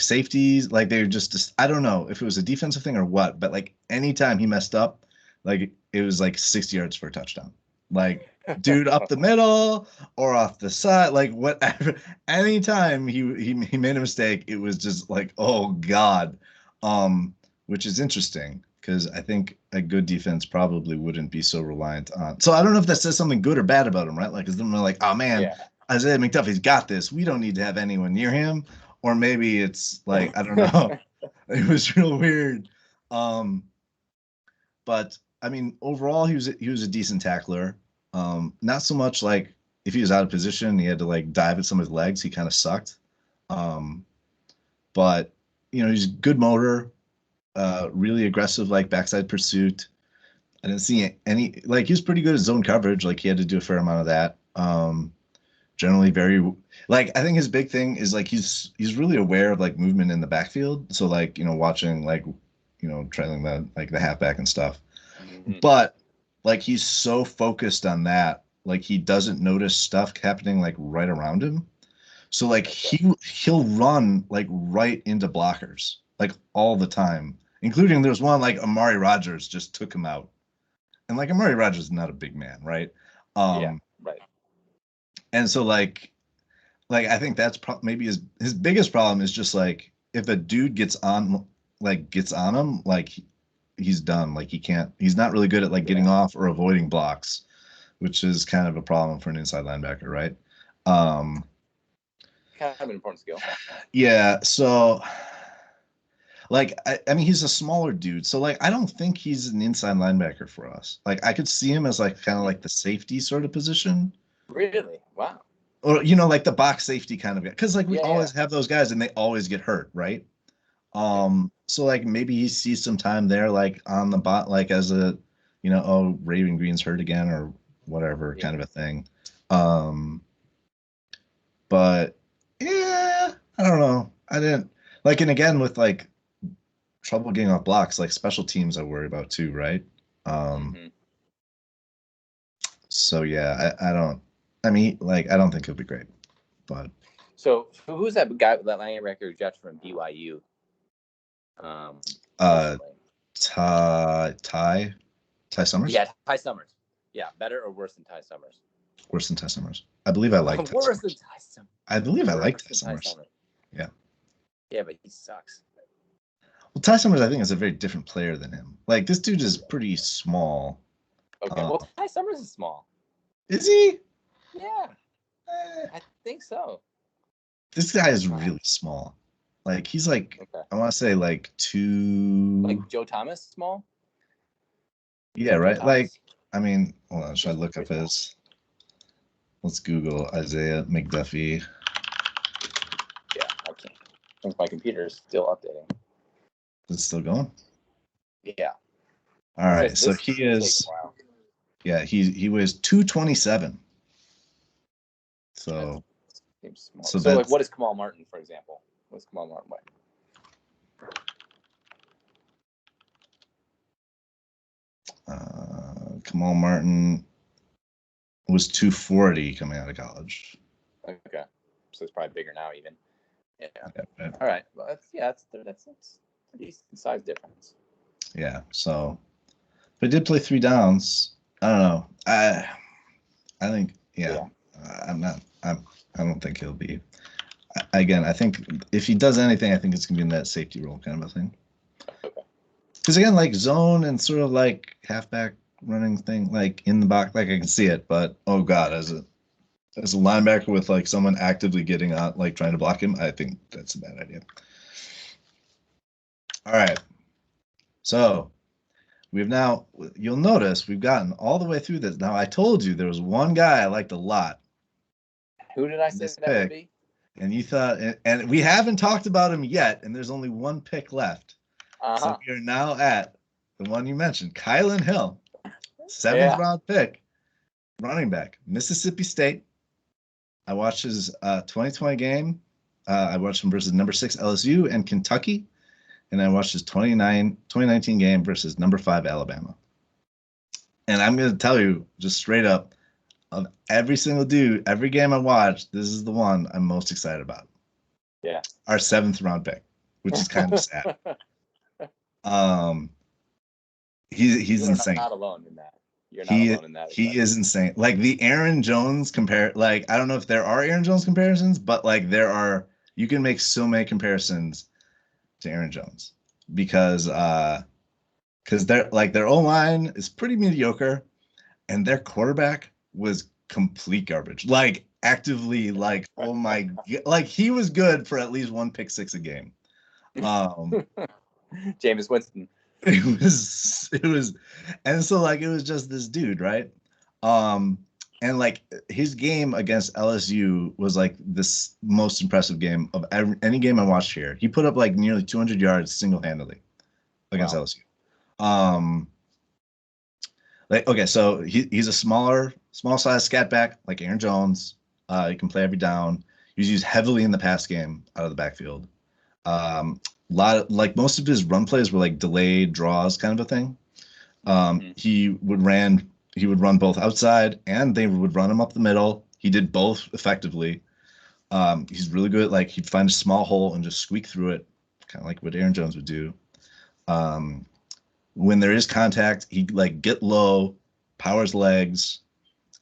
safeties, like they're just I don't know if it was a defensive thing or what, but like anytime he messed up, like it was like 60 yards for a touchdown. Like dude up the middle or off the side, like whatever. Anytime he made a mistake, it was just like, oh God. Which is interesting because I think a good defense probably wouldn't be so reliant on. So I don't know if that says something good or bad about him, right? Like, is them like, oh man, yeah. Isaiah McDuffie's got this. We don't need to have anyone near him. Or maybe it's like, I don't know. It was real weird. But I mean, overall, he was a decent tackler. Not so much like if he was out of position, he had to like dive at some of his legs. He kind of sucked. But you know, he's good motor, really aggressive, like backside pursuit. I didn't see any like he was pretty good at zone coverage. Like he had to do a fair amount of that. Generally very like I think his big thing is like he's really aware of like movement in the backfield. So like, you know, watching like, you know, trailing the halfback and stuff. Mm-hmm. But like he's so focused on that, like he doesn't notice stuff happening like right around him. So like he'll run like right into blockers like all the time, including there's one like Amari Rodgers just took him out. And like Amari Rodgers is not a big man, right? Yeah, right. And so like I think that's maybe his biggest problem is just like if a dude gets on him, like he's done. Like he's not really good at like getting off or avoiding blocks, which is kind of a problem for an inside linebacker, right? Kind of an important skill. Yeah, so like I mean he's a smaller dude, so like I don't think he's an inside linebacker for us. Like I could see him as like kind of like the safety sort of position. Really? Wow. Or you know, like the box safety kind of guy, because like we always have those guys and they always get hurt, right? So like maybe he sees some time there, like on the bot, like as a, you know, oh, Raven Green's hurt again or whatever kind of a thing. But yeah, I don't know. I didn't like, and again with like trouble getting off blocks. Like special teams, I worry about too, right? Mhm. So yeah, I don't. I mean, like, I don't think he'll be great, but So who's that guy with that linebacker Jets from BYU? uh, Recently? Ty Summers. Yeah, Ty Summers. Yeah, better or worse than Ty Summers? Worse than Ty Summers. I believe I like Ty Worse than Summers. Ty Summers. I believe I like Worse Ty than Ty Summers. Summers. Yeah. Yeah, but he sucks. Well, Ty Summers, I think, is a very different player than him. Like, this dude is pretty small. Okay, well, Ty Summers is small. Is he? Yeah, I think so. This guy is really small. Like, he's like, Okay. I want to say like two. Like Joe Thomas, small. Yeah, Joe right. Thomas? Like, I mean, hold on. Should I look up his? Let's Google Isaiah McDuffie. Yeah, I can't. I think my computer is still updating. Is it still going? Yeah. All right. This So he taking is. a while. Yeah, he weighs 227. So Seems small. So So like, that's- what is Kamal Martin, for example? What's Kamal Martin weigh? Kamal Martin was 240 coming out of college. Okay, so it's probably bigger now, even. Yeah. Yeah, All right. Well, that's a decent size difference. yeah. So, but he did play 3 downs. I don't know. I think I don't think he'll be. Again, I think if he does anything, I think it's gonna be in that safety role kind of a thing. Okay. Because again, like zone and sort of like halfback running thing, like in the box, like I can see it, but oh god, as a linebacker with like someone actively getting out, like trying to block him, I think that's a bad idea. All right, so we've now, you'll notice we've gotten all the way through this. Now I told you there was one guy I liked a lot, Who did I say This that would pick. be? and you thought, and we haven't talked about him yet, and there's only one pick left. So we are now at the one you mentioned, Kylan Hill, 7th round pick, running back, Mississippi State. I watched his 2020 game. I watched him versus number 6 LSU and Kentucky, and I watched his 2019 game versus number 5 Alabama. And I'm going to tell you just straight up, of every single dude, every game I watched, this is the one I'm most excited about. Yeah. Our 7th round pick, which is kind of sad. He's You're insane. not alone in that. You're not alone in that. He is insane. Like the Aaron Jones like I don't know if there are Aaron Jones comparisons, but like there are. You can make so many comparisons to Aaron Jones because their O-line is pretty mediocre, and their quarterback was complete garbage. Like actively, like oh my, like he was good for at least 1 pick six a game. Jameis Winston. It was, and so like it was just this dude, right? And like his game against LSU was like this most impressive game of any game I watched here. He put up like nearly 200 yards single-handedly against LSU. Like okay, so he's a small size scat back like Aaron Jones. He can play every down. He's used heavily in the pass game out of the backfield. Like most of his run plays were like delayed draws kind of a thing. He would run both outside and they would run him up the middle. He did both effectively. He's really good. Like he'd find a small hole and just squeak through it, kind of like what Aaron Jones would do. When there is contact, he like get low, powers legs.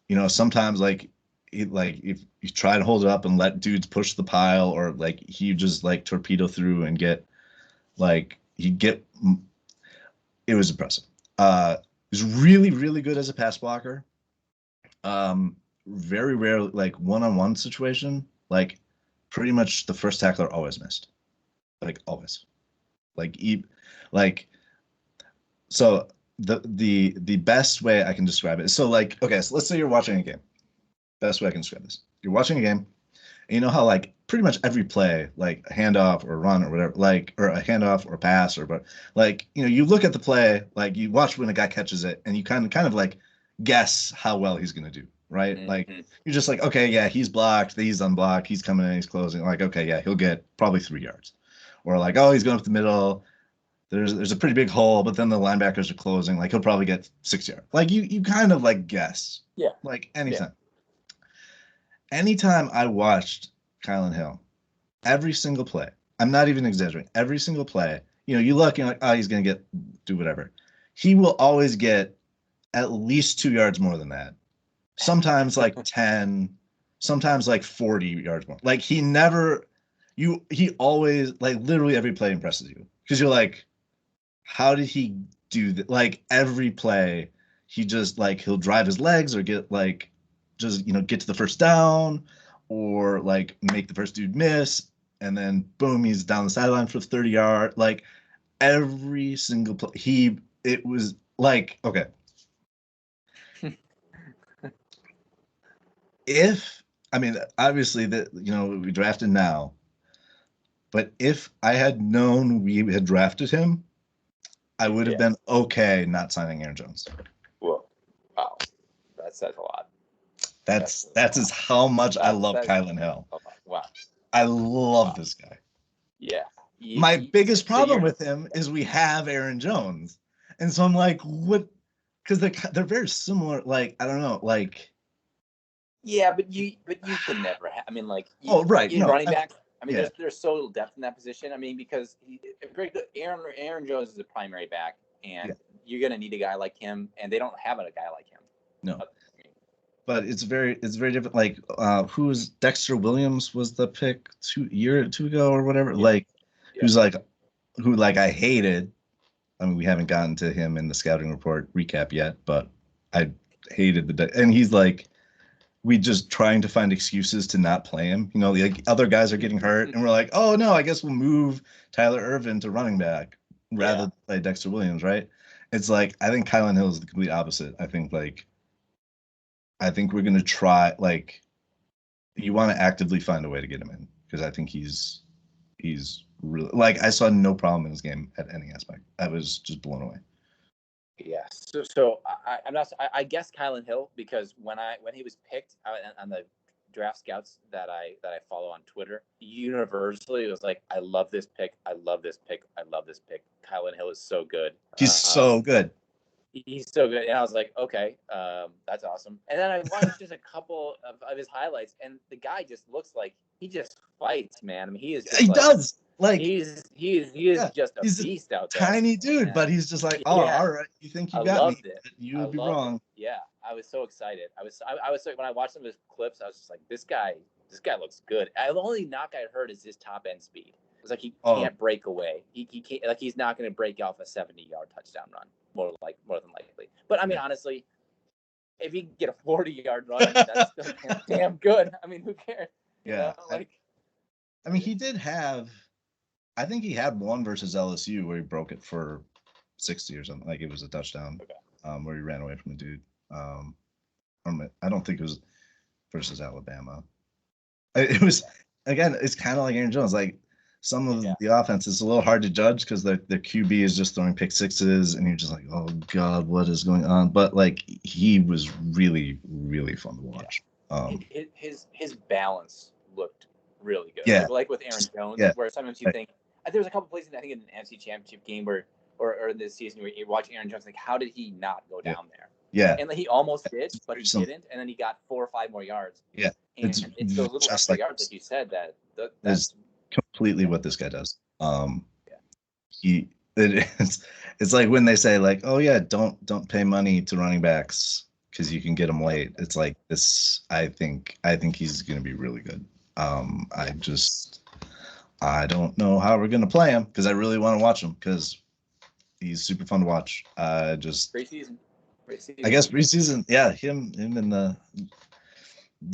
You know, sometimes like if you try to hold it up and let dudes push the pile, or like he just like torpedo through and get like it was impressive. He's really, really good as a pass blocker. Very rare, like one-on-one situation, like pretty much the first tackler always missed, like always, so the best way I can describe it is so like okay, so let's say you're watching a game. Best way I can describe this: you're watching a game, and you know how like pretty much every play, like a handoff or a run or whatever, like or a handoff or a pass or but like you know you look at the play, like you watch when a guy catches it, and you kind of like guess how well he's gonna do, right? Like you're just like okay, yeah, he's blocked, he's unblocked, he's coming in, he's closing, like okay, yeah, he'll get probably 3 yards, or like oh, he's going up the middle, there's a pretty big hole, but then the linebackers are closing. Like he'll probably get 6 yards. Like you kind of like guess. Yeah. Like anytime. Anytime I watched Kylan Hill, every single play, I'm not even exaggerating, every single play, you look and you're like, oh, he's gonna do whatever. He will always get at least 2 yards more than that. Sometimes like 10, sometimes like 40 yards more. Like he always, like literally every play impresses you because you're like, how did he do that? Like every play, he just like he'll drive his legs or get like just get to the first down or like make the first dude miss, and then boom, he's down the sideline for 30 yard. Like every single play, it was like, okay. Obviously that we drafted now, but if I had known we had drafted him, I would have been okay not signing Aaron Jones. Whoa, wow, that says a lot. That's just how much I love Kylan Hill. Wow, I love this guy. Yeah. My biggest problem with him is we have Aaron Jones, and so I'm like, what? Because they're very similar. Like I don't know, like. Yeah, but you could never have. I mean, like. Right. Running back. I mean, there's so little depth in that position. I mean, because Aaron Jones is a primary back, and you're gonna need a guy like him, and they don't have a guy like him. No. But it's very different. Like, who's Dexter Williams was the pick 2 years ago or whatever. Yeah. Like, who I hated. I mean, we haven't gotten to him in the scouting report recap yet, but I hated and he's like, we just trying to find excuses to not play him. The other guys are getting hurt, and we're like, oh no, I guess we'll move Tyler Ervin to running back rather than play Dexter Williams, right? It's like I think Kylan Hill is the complete opposite. I think we're gonna try, like, you want to actively find a way to get him in, because I think he's really, like, I saw no problem in his game at any aspect. I was just blown away. Yeah. So I guess Kylan Hill, because when he was picked on the draft scouts that I follow on Twitter, universally it was like, I love this pick. I love this pick. I love this pick. Kylan Hill is so good. He's so good. He's so good. And I was like, okay, that's awesome. And then I watched just a couple of his highlights, and the guy just looks like he just fights, man. I mean, he is. He does. Like he is just a beast out there. Tiny dude, but he's just like, all right, you think you got me? You would be wrong. Yeah, I was so excited. I was so, when I watched some of his clips, I was just like, this guy looks good. The only knock I heard is his top end speed. It's like he can't break away. He can't, like, he's not going to break off a 70-yard touchdown run. More than likely. But I mean, honestly, if he can get a 40-yard run, that's still damn good. I mean, who cares? Yeah. I mean, he did have. I think he had one versus LSU where he broke it for 60 or something. Like it was a touchdown. Okay. Where he ran away from a dude. I don't think it was versus Alabama. It was, again, it's kind of like Aaron Jones. Like, some of the offense is a little hard to judge because the QB is just throwing pick sixes, and you're just like, oh God, what is going on? But like, he was really, really fun to watch. His balance looked really good. Yeah. Like with Aaron Jones, where sometimes you think, there was a couple places I think in an NFC Championship game or this season where you watch Aaron Jones, like, how did he not go down there? Yeah. And like, he almost did, but he didn't, and then he got 4 or 5 more yards. Yeah. And it's those little extra yards, like you said, that's completely what this guy does. It's like when they say, like, oh yeah, don't pay money to running backs because you can get them late. It's like this. I think he's going to be really good. I don't know how we're going to play him because I really want to watch him because he's super fun to watch. Preseason. I guess preseason. Yeah, him in the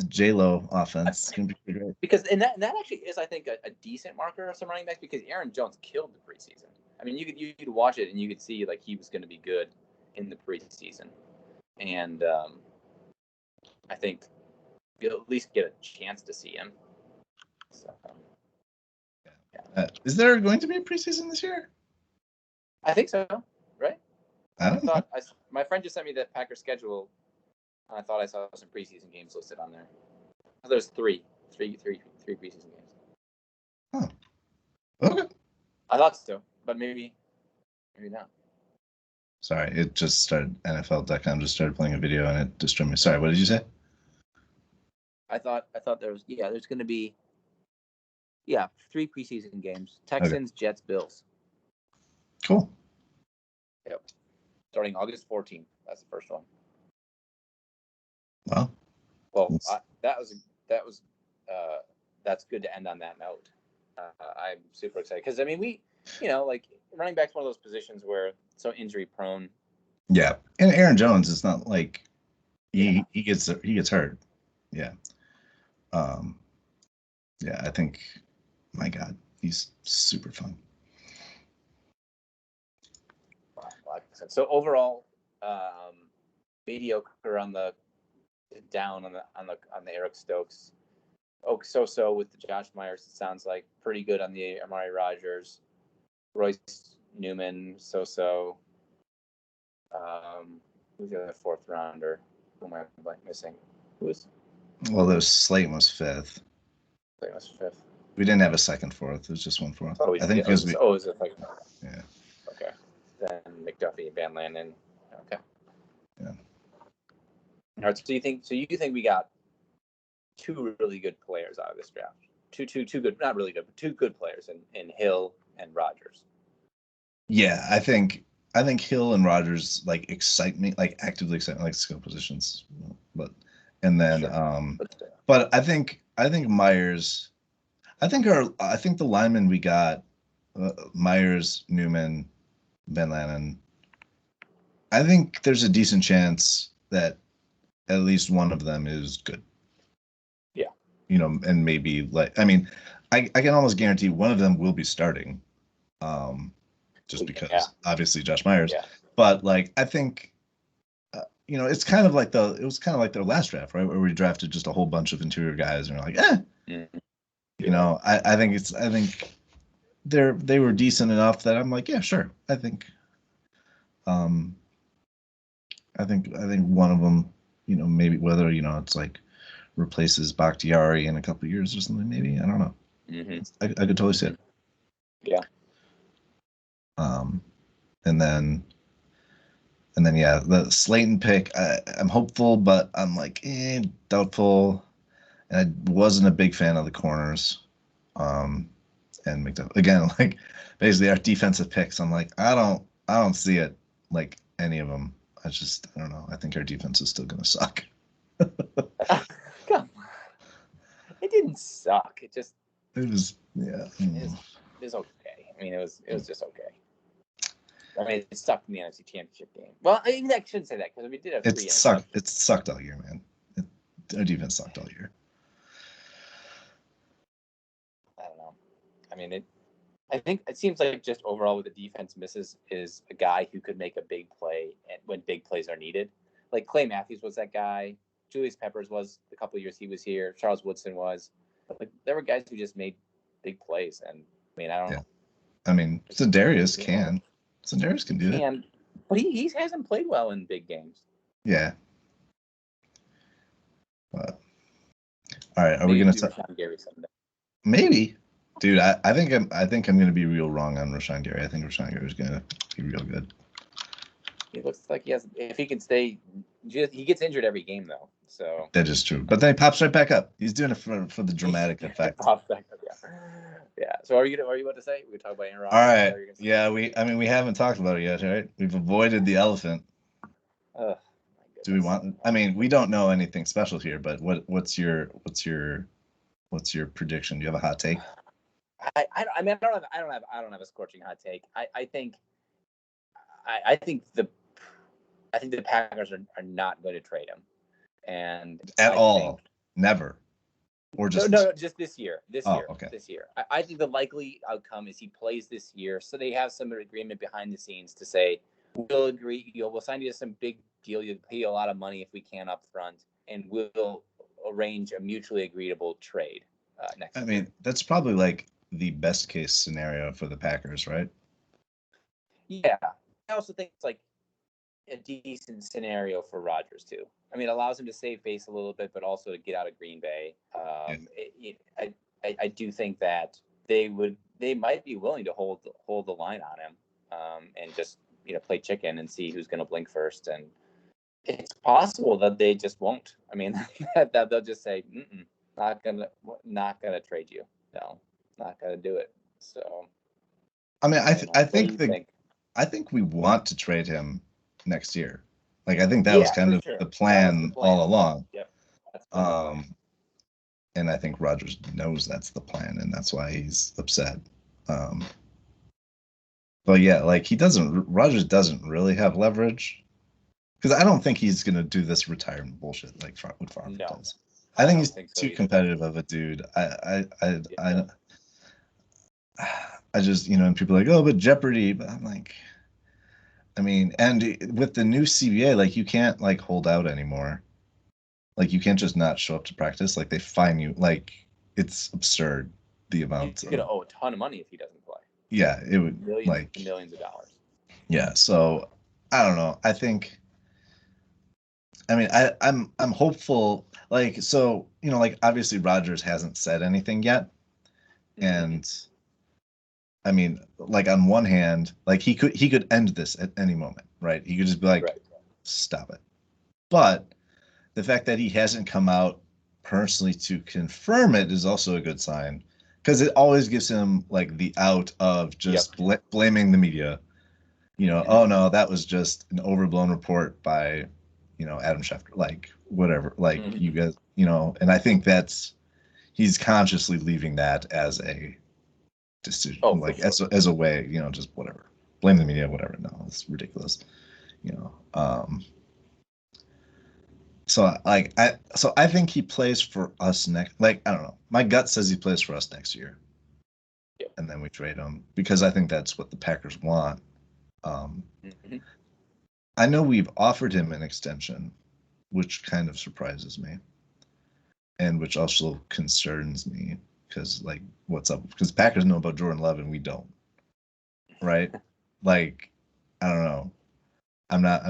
J-Lo offense can be pretty great. Because and that actually is, I think, a decent marker of some running backs, because Aaron Jones killed the preseason. I mean, you could watch it and you could see like he was going to be good in the preseason, and I think you'll at least get a chance to see him. So, is there going to be a preseason this year? I think so. Right? I don't know. My friend just sent me the Packers schedule. I thought I saw some preseason games listed on there. There's three preseason games. Oh, okay. I thought so, but maybe Maybe not. Sorry, it just started. NFL.com just started playing a video and it destroyed me. Sorry, what did you say? I thought there's going to be 3 preseason games: Texans, Jets, Bills. Cool. Yep. Starting August 14th. That's the first one. Wow. Well, that's good to end on that note. I'm super excited because we, like running back's one of those positions where it's so injury prone. Yeah, and Aaron Jones is not like he gets hurt. Yeah. Yeah, I think, my God, he's super fun. So overall, mediocre on the Eric Stokes. So with the Josh Myers, it sounds like pretty good on the Amari Rogers. Royce Newman, so. Who's the other 4th rounder? Who am I missing? Well, Slayton was 5th. Slayton was 5th. We didn't have a 2nd, 4th. It was just 1 4th. Oh, I think is it like? Yeah. Okay. Then McDuffie, Van Landen. Okay. Yeah. All right. So you think we got 2 really good players out of this draft? Two good, not really good, but 2 good players in Hill and Rogers. Yeah, I think Hill and Rogers excite me, actively excite me, skill positions. But I think Myers. I think the linemen we got, Myers, Newman, Van Lanen. I think there's a decent chance that at least one of them is good. Yeah. And maybe I can almost guarantee one of them will be starting. Just because obviously Josh Myers, but I think, it's kind of like it was kind of like their last draft, right? Where we drafted just a whole bunch of interior guys and we're like, I think they were decent enough that I'm like, yeah, sure. I think one of them, maybe whether, it's replaces Bakhtiari in a couple of years or something, maybe, I don't know. Mm-hmm. I could totally see it. Yeah. And then the Slayton pick, I'm hopeful, but I'm doubtful. And I wasn't a big fan of the corners. And McDuffie again, basically our defensive picks. I'm I don't see it any of them. I don't know. I think our defense is still gonna suck. Come on. It didn't suck. It was okay. It was just okay. It sucked in the NFC Championship game. Well, I shouldn't say that because we did have 3. It sucked all year, man. Our defense sucked all year. I don't know. I think it seems like just overall what the defense misses is a guy who could make a big play when big plays are needed. Like Clay Matthews was that guy. Julius Peppers was the couple of years he was here. Charles Woodson was. There were guys who just made big plays, and I don't know. Za'Darius can. Za'Darius can do it. But he hasn't played well in big games. Yeah. All right, are we gonna start? Maybe, dude. I think I'm gonna be real wrong on Rashawn Gary. I think Rashawn Gary is gonna be real good. It looks like he has. If he can stay, he gets injured every game though. So that is true. But then he pops right back up. He's doing it for the dramatic effect. Pops back up, yeah. So are you about to say? We talk about Aaron Rodgers. All right. Yeah. We haven't talked about it yet, right? We've avoided the elephant. Do we want? We don't know anything special here, but what's your prediction? Do you have a hot take? I don't have a scorching hot take. I think the Packers are not going to trade him, and at all, never, or just no, just this year. Okay. This year. I think the likely outcome is he plays this year, so they have some agreement behind the scenes to say we'll agree. We'll sign you to some big deal. You'll pay a lot of money if we can up front, and we'll arrange a mutually agreeable trade next year. That's probably the best case scenario for the Packers, right? Yeah. I also think it's a decent scenario for Rodgers too. It allows him to save face a little bit, but also to get out of Green Bay. I do think that they might be willing to hold the line on him. and just play chicken and see who's going to blink first. And it's possible that they just won't. I mean, that they'll just say, not gonna trade you. No, not gonna do it. So, I mean, I think we want to trade him next year. Like, I think that was kind of the plan all along. Yep. And I think Rodgers knows that's the plan, and that's why he's upset. But yeah, like Rodgers doesn't really have leverage, because I don't think he's gonna do this retirement bullshit like what Favre does. I think he's too competitive of a dude. I just, and people are like, oh, but Jeopardy. But I'm like, I mean, and with the new CBA, like, you can't like hold out anymore. Like, you can't just not show up to practice. Like, they fine you. Like, it's absurd the amount. He's gonna owe a ton of money if he doesn't play. Yeah, it would millions of dollars. Yeah, so I don't know. I think. I mean, I'm hopeful. Like, so like, obviously Rodgers hasn't said anything yet, and I mean, like, on one hand, like, he could end this at any moment, right? He could just be like, stop it. But the fact that he hasn't come out personally to confirm it is also a good sign, because it always gives him like the out of just blaming the media. Oh no, that was just an overblown report by, Adam Schefter, like, whatever, like, you guys, and I think he's consciously leaving that as a decision, as a way, just whatever, blame the media, whatever. No, it's ridiculous, So I think he plays for us next. Like, I don't know. My gut says he plays for us next year, and then we trade him, because I think that's what the Packers want. I know we've offered him an extension, which kind of surprises me, and which also concerns me, because, like, what's up? Because Packers know about Jordan Love and we don't, right? Like, I don't know. I'm not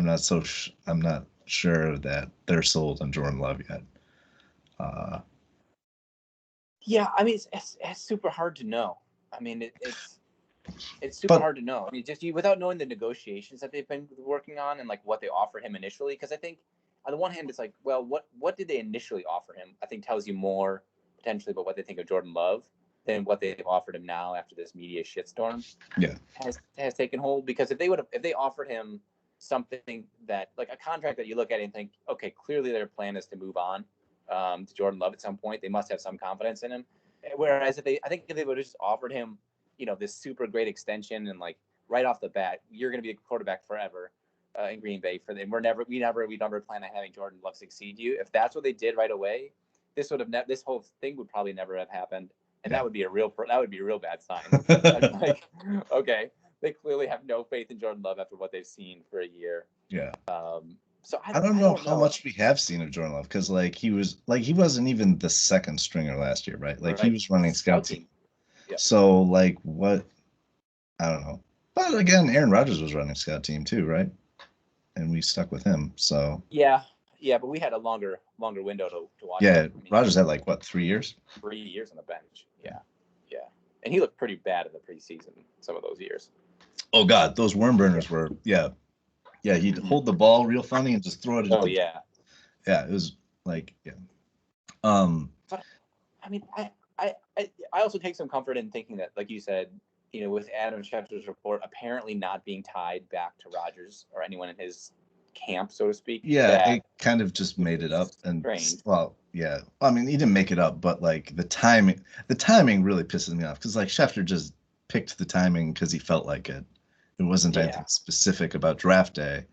sure that they're sold on Jordan Love yet. Yeah, I mean, it's super hard to know. I mean, it's super hard to know. I mean, just without knowing the negotiations that they've been working on and like what they offered him initially. Because I think on the one hand, it's like, well, what did they initially offer him? I think tells you more potentially about what they think of Jordan Love than what they've offered him now after this media shitstorm has taken hold. Because if they offered him something that, like, a contract that you look at and think, okay, clearly their plan is to move on to Jordan Love at some point. They must have some confidence in him. Whereas if they would have just offered him, this super great extension, and like right off the bat, you're going to be a quarterback forever in Green Bay for them. We never plan on having Jordan Love succeed you. If that's what they did right away, this whole thing would probably never have happened, and that would be a real bad sign. Like, okay, they clearly have no faith in Jordan Love after what they've seen for a year. Yeah. So I don't know how much we have seen of Jordan Love, because he wasn't even the second stringer last year, right? Like, he was running scout team. Yeah. So, like, what? I don't know. But again, Aaron Rodgers was running scout team too, right? And we stuck with him. So yeah, but we had a longer window to watch. Yeah, Rodgers had like what, 3 years? 3 years on the bench. Yeah, and he looked pretty bad in the preseason some of those years. Oh God, those worm burners were he'd hold the ball real funny and just throw it. Yeah, it was like But I mean, I also take some comfort in thinking that, like you said, with Adam Schefter's report apparently not being tied back to Rodgers or anyone in his camp, so to speak. Yeah, it kind of just made it up. And well, yeah, I mean, he didn't make it up, but like the timing really pisses me off, because like Schefter just picked the timing because he felt like it. It wasn't anything specific about draft day.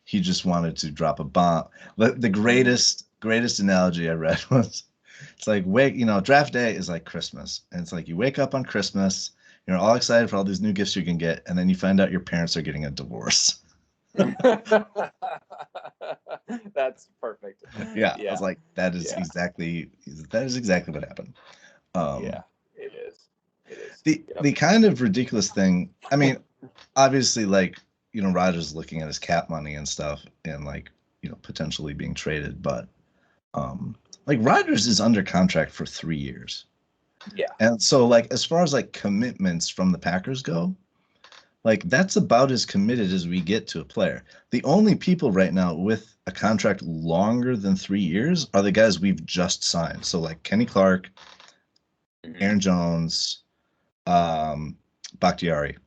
He just wanted to drop a bomb. The greatest analogy I read was, it's like, draft day is like Christmas, and it's like you wake up on Christmas, you're all excited for all these new gifts you can get, and then you find out your parents are getting a divorce. That's perfect. Yeah, I was like, that is exactly what happened. It is. The kind of ridiculous thing, I mean, obviously, like, Rodgers looking at his cap money and stuff, and like, potentially being traded, but like, Rodgers is under contract for 3 years. Yeah. And so, like, as far as like commitments from the Packers go, Like, that's about as committed as we get to a player. The only people right now with a contract longer than 3 years are the guys we've just signed. So, like, Kenny Clark, Aaron Jones, Bakhtiari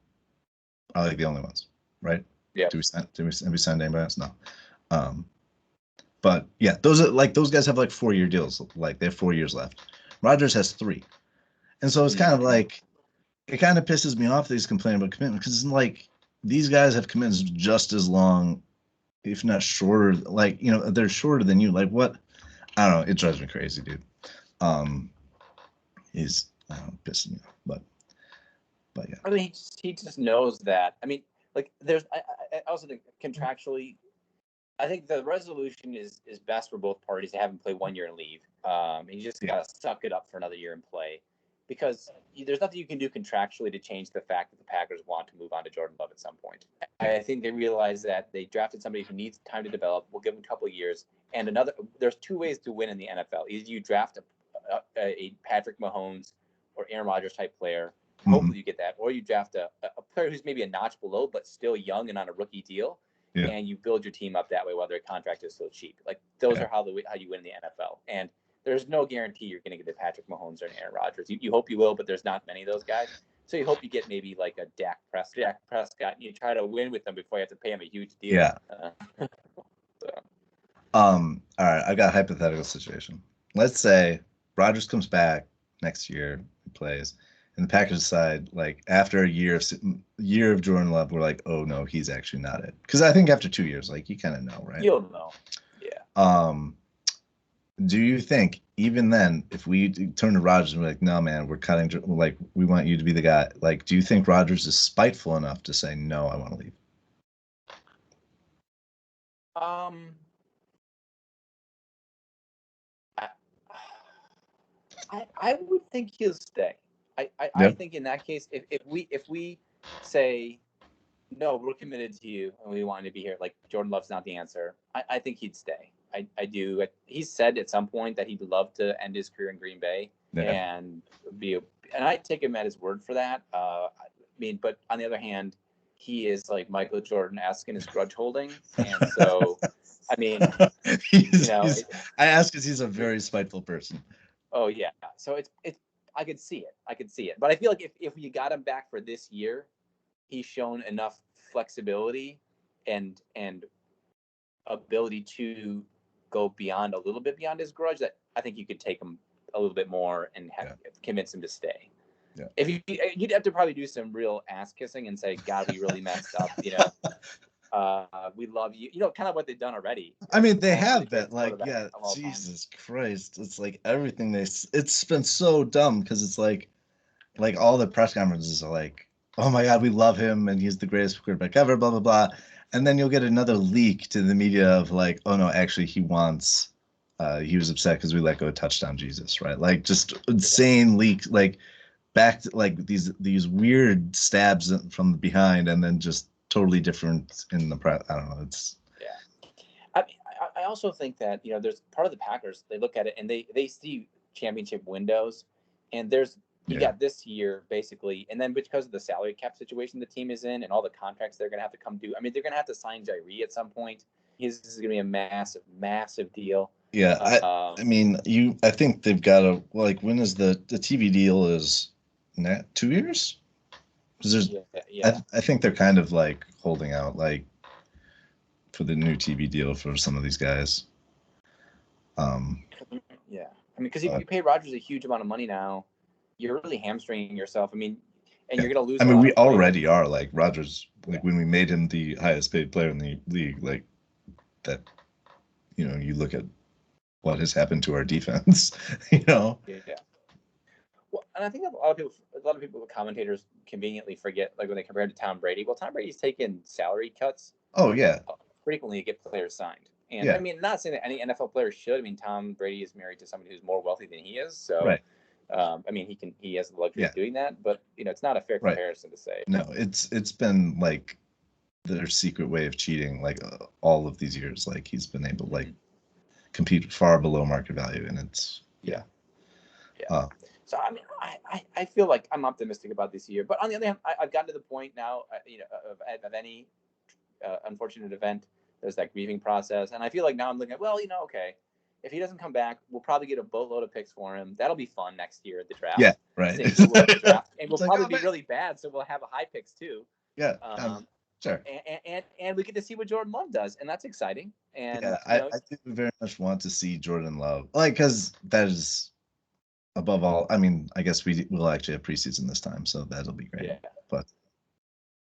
are like the only ones, right? Yeah. Have we signed anybody else? No. But yeah, those guys have like 4-year deals. Like, they have 4 years left. Rodgers has 3. And so it's kind of like, it kind of pisses me off that he's complaining about commitment, because it's like these guys have commitments just as long, if not shorter. Like, they're shorter than you. Like, what? I don't know. It drives me crazy, dude. He's pissing me off, but yeah. I mean, he just knows that. I mean, like, I also think contractually, I think the resolution is best for both parties to have him play 1 year and leave. You just gotta suck it up for another year and play, because there's nothing you can do contractually to change the fact that the Packers want to move on to Jordan Love at some point. I think they realize that they drafted somebody who needs time to develop. We'll give him a couple of years. And there's 2 ways to win in the NFL. Either you draft a Patrick Mahomes or Aaron Rodgers type player. Hopefully you get that. Or you draft a player who's maybe a notch below, but still young and on a rookie deal. Yeah. And you build your team up that way while their contract is so cheap. Like, those are how you win in the NFL. And there's no guarantee you're going to get a Patrick Mahomes or an Aaron Rodgers. You hope you will, but there's not many of those guys. So you hope you get maybe like a Dak Prescott, and you try to win with them before you have to pay him a huge deal. Yeah. All right, I got a hypothetical situation. Let's say Rodgers comes back next year, he plays, and the Packers decide, like, after a year of Jordan Love, we're like, oh no, he's actually not it. Because I think after 2 years, like, you kind of know, right? You'll know. Yeah. Do you think even then, if we turn to Rodgers and we're like, no, man, we're cutting, like, we want you to be the guy, like, do you think Rodgers is spiteful enough to say, no, I want to leave? I would think he'll stay. I think in that case, if we say, no, we're committed to you and we want you to be here, like, Jordan Love's not the answer, I think he'd stay. I do. He's said at some point that he'd love to end his career in Green Bay and I take him at his word for that. I mean, but on the other hand, he is like Michael Jordan-esque in his grudge holding, and so I mean, I ask because he's a very spiteful person. Oh yeah, so it's I could see it, but I feel like if you got him back for this year, he's shown enough flexibility and ability to go a little bit beyond his grudge that I think you could take him a little bit more and convince him to stay. Yeah. If you'd have to probably do some real ass kissing and say, God, we really messed up, we love you, kind of what they've done already. I mean, they have been, like, Jesus Christ, it's like everything it's been so dumb, because it's like all the press conferences are like, oh my God, we love him and he's the greatest quarterback ever, blah blah blah, and then you'll get another leak to the media of like, oh no, actually he was upset because we let go of touchdown Jesus, right? Like, just insane leaks, like back to, like, these weird stabs from behind, and then just totally different in the press. I don't know. It's I also think that there's part of the Packers, they look at it and they see championship windows, and you got this year basically, and then because of the salary cap situation the team is in and all the contracts they're gonna have to come due. I mean, they're gonna have to sign Jairi at some point. This is gonna be a massive deal. Yeah, I mean, I think they've got to, like, when is the TV deal is 2 years? Because I think they're kind of like holding out, like, for the new TV deal for some of these guys. Yeah, I mean, because you pay Rodgers a huge amount of money now, you're really hamstringing yourself. I mean, and you're gonna lose. I mean, we already are, like, Rodgers, like, when we made him the highest paid player in the league, like, that. You look at what has happened to our defense. Yeah. Well, and I think a lot of people, commentators, conveniently forget, like, when they compare him to Tom Brady. Well, Tom Brady's taken salary cuts. Oh yeah. Frequently to get players signed, and I mean, not saying that any NFL player should. I mean, Tom Brady is married to somebody who's more wealthy than he is, so right. I mean, he has the luxury of doing that, but it's not a fair comparison to say. No, it's been like their secret way of cheating, like, all of these years. Like, he's been able to, like, compete far below market value, and it's So I mean, I feel like I'm optimistic about this year. But on the other hand, I've gotten to the point now, of any unfortunate event, there's that grieving process. And I feel like now I'm looking at, well, okay, if he doesn't come back, we'll probably get a boatload of picks for him. That'll be fun next year at the draft. Yeah, right. The draft. And we'll It's like, probably oh, be man. really bad, so we'll have a high picks too. Yeah, sure. And we get to see what Jordan Love does, and that's exciting. And yeah, I do very much want to see Jordan Love, like, because that is above all. I mean, I guess we'll actually have preseason this time, so that'll be great. Yeah. But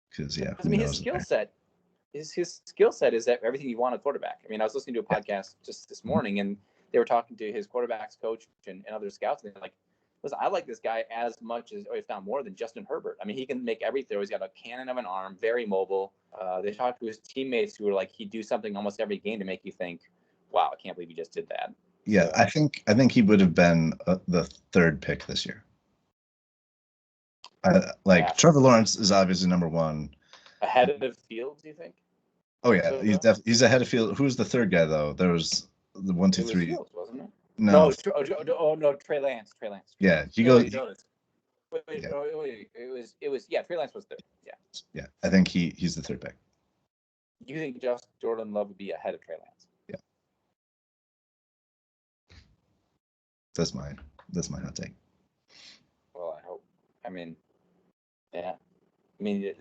because I mean, his skill set is that everything you want a quarterback. I mean, I was listening to a podcast just this morning, and they were talking to his quarterbacks coach and other scouts, and they're like, listen, I like this guy as much as, or if not more than, Justin Herbert. I mean, he can make every throw. He's got a cannon of an arm, very mobile. They talked to his teammates who were like, he'd do something almost every game to make you think, wow, I can't believe he just did that. Yeah, so, I think he would have been the third pick this year. Trevor Lawrence is obviously number one. Ahead of Fields, do you think? Oh yeah, he's ahead of Fields. Who's the third guy though? There was the 1, 2, 3. Fields, wasn't it? No. No, Trey Lance. Yeah, he goes. Wait, it was Trey Lance was third. Yeah. Yeah, I think he's the third pick. You think just Jordan Love would be ahead of Trey Lance? Yeah. That's my hot take. Well, I hope. I mean, yeah. I mean,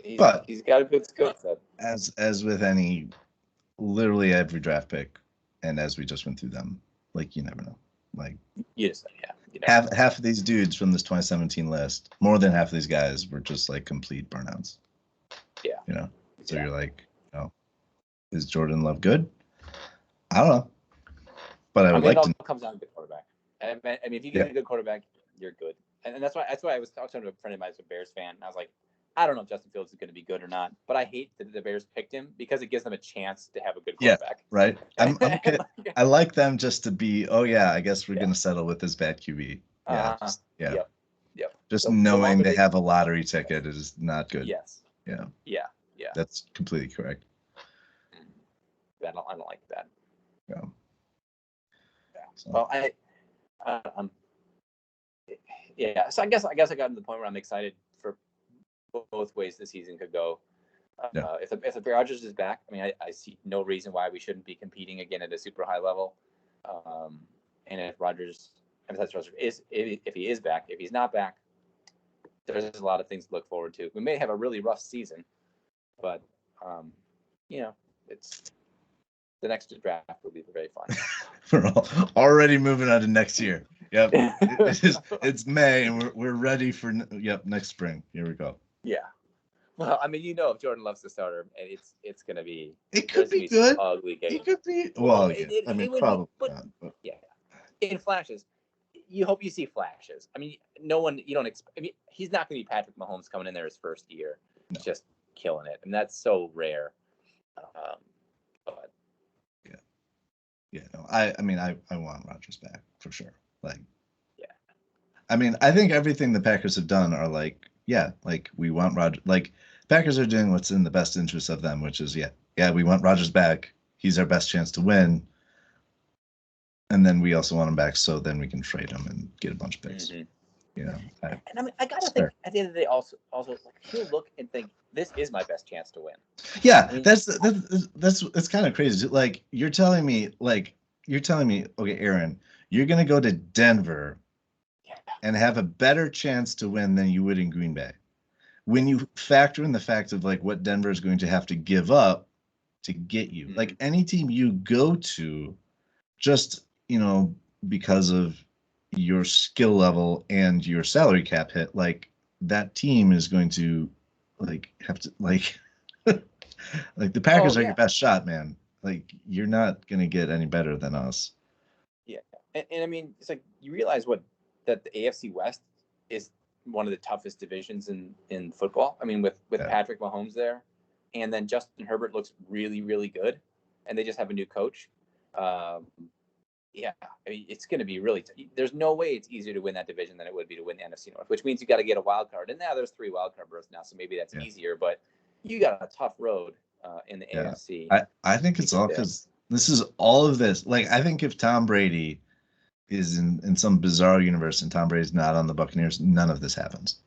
he's got a good skill set. As with literally every draft pick, and as we just went through them, like, you never know. Like, yes, yeah. Half of these dudes from this 2017 list, more than half of these guys were just like complete burnouts. Yeah. So you're like, is Jordan Love good? I don't know. But I would like to. It all comes down to the quarterback. I mean, if you get a good quarterback, you're good. And that's why I was talking to a friend of mine who's a Bears fan, and I was like, I don't know if Justin Fields is going to be good or not, but I hate that the Bears picked him because it gives them a chance to have a good quarterback. Yeah, right. I'm okay. I like them just to be, I guess we're going to settle with this bad QB. Yeah. Yep. Just knowing they have a lottery ticket is not good. Yes. Yeah. Yeah. That's completely correct. I don't like that. Yeah. So. Well, So I guess I got to the point where I'm excited for both ways the season could go. If the Rodgers is back, I mean, I see no reason why we shouldn't be competing again at a super high level. And if he is back, if he's not back, there's a lot of things to look forward to. We may have a really rough season, but it's the next draft will be very fun. We're already moving on to next year. Yep, it's May and we're ready for next spring. Here we go. Yeah. Well, I mean, if Jordan Love's the starter, and it's going to be. It could be good. Ugly game. It could be. Well, probably not. But yeah, in flashes, you hope you see flashes. I mean, no one. You don't expect. I mean, he's not going to be Patrick Mahomes coming in there his first year, just killing it, and that's so rare. But yeah. No, I mean, I want Rodgers back for sure. Like, I mean, I think everything the Packers have done are like, we want Rodgers. Like, Packers are doing what's in the best interest of them, which is, we want Rodgers back. He's our best chance to win. And then we also want him back, so then we can trade him and get a bunch of picks. Mm-hmm. And I mean, I gotta think at the end of the day, also, like, he'll look and think, this is my best chance to win. Yeah, I mean, that's kind of crazy. Like, you're telling me, okay, Aaron, you're gonna go to Denver and have a better chance to win than you would in Green Bay. When you factor in the fact of like what Denver is going to have to give up to get you, like any team you go to, just, because of your skill level and your salary cap hit, like that team is going to have to like the Packers are your best shot, man. Like, you're not going to get any better than us. Yeah. And I mean, it's like, you realize that the AFC West is one of the toughest divisions in football. I mean, with Patrick Mahomes there, and then Justin Herbert looks really, really good, and they just have a new coach. I mean, it's going to be really. There's no way it's easier to win that division than it would be to win the NFC North, which means you got to get a wild card. And now there's 3 wild card berths now, so maybe that's easier. But you got a tough road in the AFC. I think it's all because this is all of this. Like, I think if Tom Brady is in some bizarre universe and Tom Brady's not on the Buccaneers, none of this happens.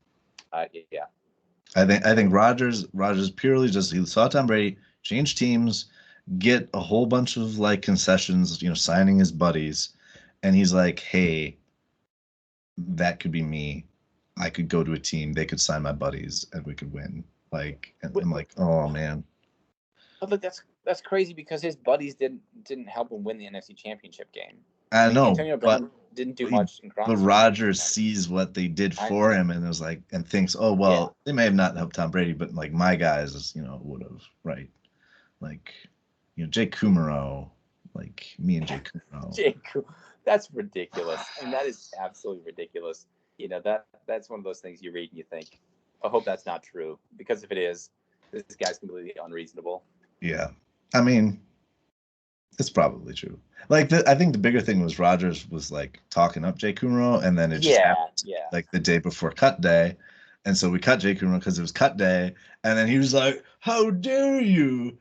Yeah. I think Rodgers purely just he saw Tom Brady change teams, get a whole bunch of like concessions, signing his buddies, and he's like, hey, that could be me. I could go to a team, they could sign my buddies, and we could win. Like, and I'm like, oh man. But look, that's crazy because his buddies didn't help him win the NFC Championship game. I know, Antonio Brown didn't do much in But Rodgers sees what they did for him and was like, and thinks, oh well, they may have not helped Tom Brady, but like my guys, would have, right? Like, Jake Kummerow, like me and Jake Kummerow. That's ridiculous. I mean, that is absolutely ridiculous. That's one of those things you read and you think, I hope that's not true, because if it is, this guy's completely unreasonable. Yeah, I mean, it's probably true. Like, I think the bigger thing was Rodgers was like talking up Jay Kummerow, and then it just happened, like the day before cut day, and so we cut Jay Kummerow because it was cut day, and then he was like, "How dare you?"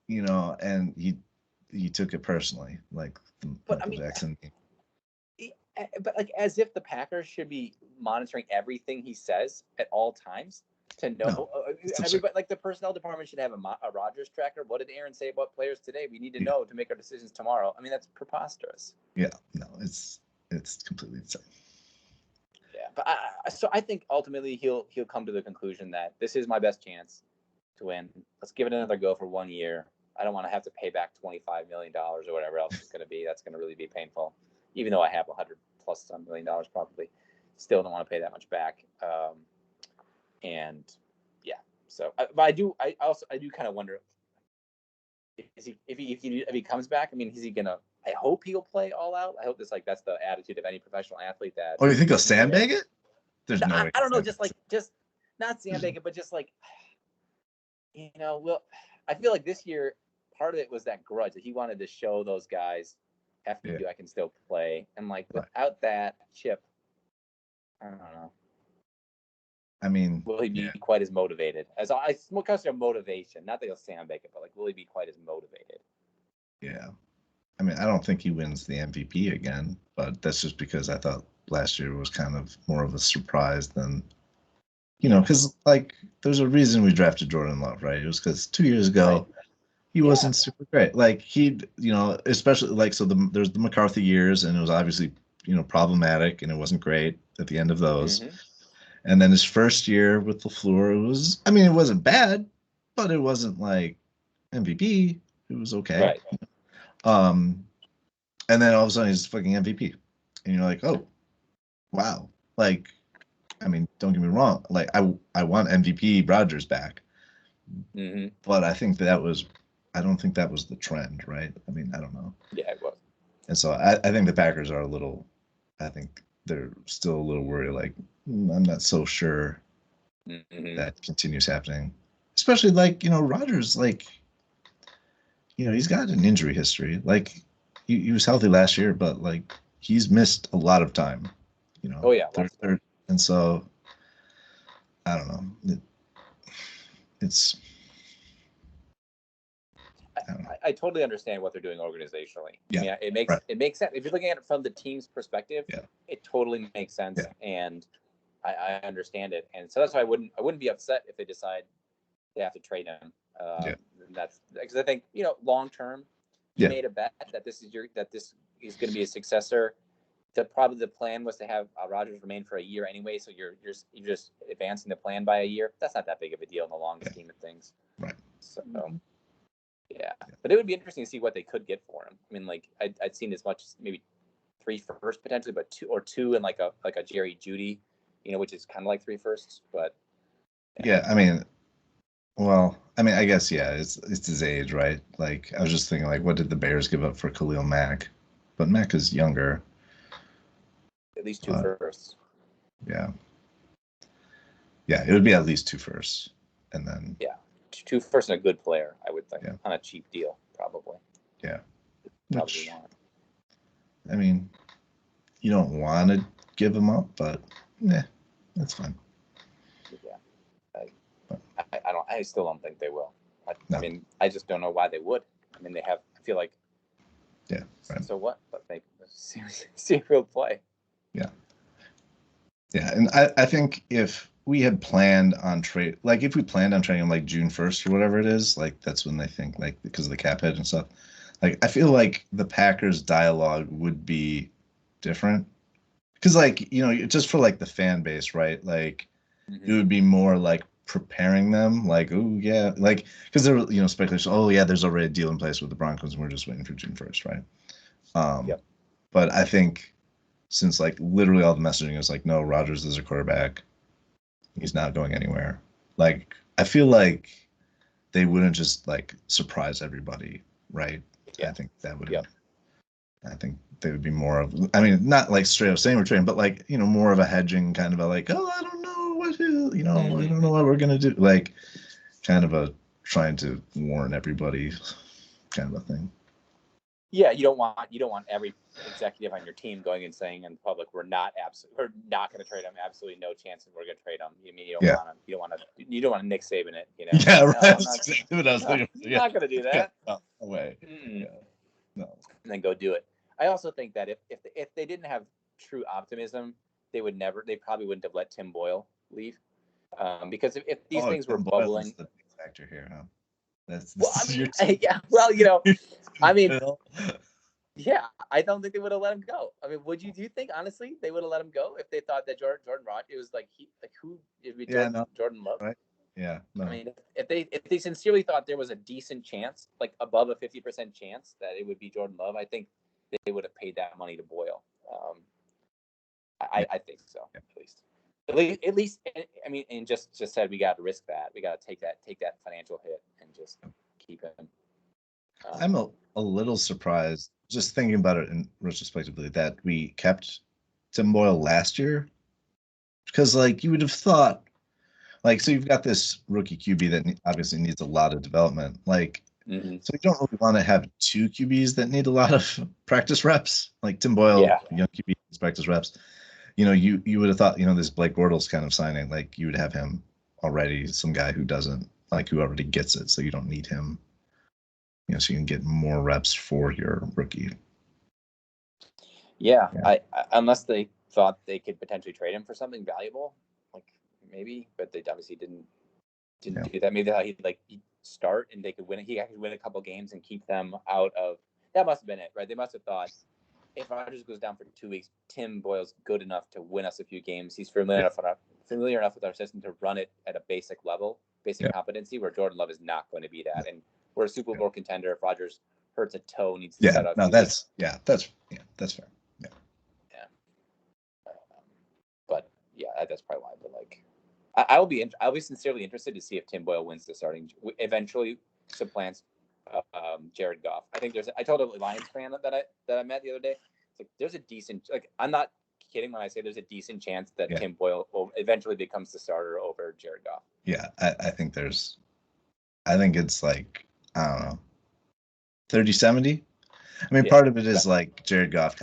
And he took it personally, like Michael Jackson. But like, as if the Packers should be monitoring everything he says at all times to know. No, everybody, like the personnel department should have a Rodgers tracker. What did Aaron say about players today? We need to know to make our decisions tomorrow. I mean, that's preposterous. Yeah, no, it's completely insane. Yeah, but I think ultimately he'll come to the conclusion that this is my best chance to win. Let's give it another go for 1 year. I don't want to have to pay back $25 million or whatever else it's going to be. That's going to really be painful. Even though I have $100+ some million probably, still don't want to pay that much back. And yeah, so but I do kind of wonder, if he comes back. I mean, is he gonna? I hope he'll play all out. I hope that's the attitude of any professional athlete. That you think he'll sandbag it? There's no way. I don't know, just not sandbag it, but just like, well, I feel like this year part of it was that grudge that he wanted to show those guys, after you, I can still play, and like without that chip, I don't know. I mean, will he be quite as motivated as I consider motivation? Not that he'll sandbag it, but like, will he be quite as motivated? Yeah, I mean, I don't think he wins the MVP again, but that's just because I thought last year was kind of more of a surprise than, because like there's a reason we drafted Jordan Love, right? It was because 2 years ago he wasn't super great. Like especially like there's the McCarthy years, and it was obviously problematic, and it wasn't great at the end of those. Mm-hmm. And then his first year with LaFleur, it wasn't bad, but it wasn't like MVP. It was okay. Right. And then all of a sudden he's fucking MVP. And you're like, oh, wow. Like, don't get me wrong. Like, I want MVP Rodgers back. Mm-hmm. But I think I don't think that was the trend, right? I don't know. Yeah, it was. And so I think the Packers are I think they're still a little worried, like, I'm not so sure that continues happening. Especially like, Rodgers, like, he's got an injury history. Like, he was healthy last year, but like he's missed a lot of time. Oh yeah. And so I don't know. It's I totally understand what they're doing organizationally. Yeah. It makes sense. If you're looking at it from the team's perspective, it totally makes sense. Yeah. And I understand it. And so that's why I wouldn't be upset if they decide they have to trade him. That's because I think, long term, you made a bet that this is going to be a successor. Probably the plan was to have Rodgers remain for a year anyway. So you're just advancing the plan by a year. That's not that big of a deal in the long scheme of things. Right. So. Yeah, but it would be interesting to see what they could get for him. Like I'd seen as much as maybe 3 firsts potentially, but two and like a Jerry Jeudy, which is kind of like 3 firsts. But I guess it's his age, right? Like I was just thinking, like, what did the Bears give up for Khalil Mack? But Mack is younger. At least 2 firsts. Yeah, it would be at least 2 firsts, and then 2 firsts and a good player, I would think, on a cheap deal, probably. Yeah. Probably not. You don't want to give them up, but that's fine. Yeah. I still don't think they will. I just don't know why they would. They have, I feel like. Yeah. Right. So what? But see if he'll play. Yeah. Yeah, and I think if we had planned on trade, like if we planned on trading him like June 1st or whatever it is, like that's when they think, like because of the cap hit and stuff. Like I feel like the Packers dialogue would be different. Because like, just for like the fan base, right? Like it would be more like preparing them, like, oh yeah, like because there were, speculation, oh yeah, there's already a deal in place with the Broncos and we're just waiting for June 1st, right? Yep. But I think since like literally all the messaging is like, no, Rodgers is a quarterback. He's not going anywhere. Like, I feel like they wouldn't just like surprise everybody, right? Yeah. I think that would. Yep. I think they would be more of. I mean, not like straight up saying we're trading, but like more of a hedging kind of a like, oh, I don't know what I don't know what we're gonna do. Like, kind of a trying to warn everybody, kind of a thing. Yeah, you don't want every executive on your team going and saying in public, we're not going to trade him. Absolutely no chance that we're going to trade him. You mean you don't want to Nick Saban it, Yeah, right. No, That's exactly what I was thinking. I'm not going to do that. No way. Yeah. No. And then go do it. I also think that if they didn't have true optimism, they probably wouldn't have let Tim Boyle leave. Because if these things were bubbling, the big factor here, huh? Yeah, I don't think they would have let him go. I mean, do you think honestly they would have let him go if they thought that Jordan Rodgers, it was like Jordan Love? Right? Yeah. No. I mean, if they sincerely thought there was a decent chance, like above a 50% chance that it would be Jordan Love, I think they would have paid that money to Boyle. I think so, yeah. At least. I mean, and just said we got to risk that. We got to take that financial hit and just keep him. I'm a little surprised, just thinking about it in retrospectively, that we kept Tim Boyle last year, because like you would have thought, like, so you've got this rookie QB that obviously needs a lot of development, like. Mm-hmm. So you don't really want to have two QBs that need a lot of practice reps, like Tim Boyle, young QB needs practice reps. You would have thought, this Blake Bortles kind of signing, like you would have him already, some guy who doesn't, like who already gets it, so you don't need him. So you can get more reps for your rookie. Yeah. I unless they thought they could potentially trade him for something valuable, like maybe, but they obviously didn't do that. Maybe he'd start and he could win a couple games and keep them out of. That must have been it, right? They must have thought if Rodgers goes down for 2 weeks, Tim Boyle's good enough to win us a few games. He's familiar enough with our system to run it at a basic level, competency, where Jordan Love is not going to be that. And we're a Super Bowl contender. If Rodgers hurts a toe, needs to set up. No, that's fair. Yeah. But yeah, that's probably why. But like, I'll be sincerely interested to see if Tim Boyle wins the starting, eventually supplants Jared Goff. I think I told a Lions fan that I met the other day. It's like there's a decent, like I'm not kidding when I say there's a decent chance that Tim Boyle will eventually becomes the starter over Jared Goff. Yeah, I think it's like, I don't know, 30-70. I mean, part of it is like Jared Goff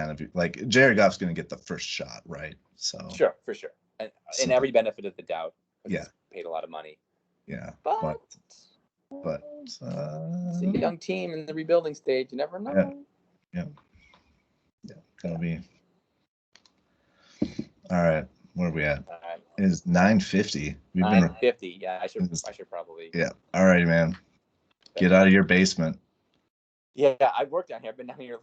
Jared Goff's going to get the first shot, right? So sure, for sure, and every benefit of the doubt. Yeah, paid a lot of money. Yeah, but it's a young team in the rebuilding stage. You never know. Yeah. Gonna be all right. Where are we at? All right. It is 9:50. 9:50. Yeah, I should probably. Yeah. All right, man. Get out of your basement. Yeah, I worked down here. I've been down here.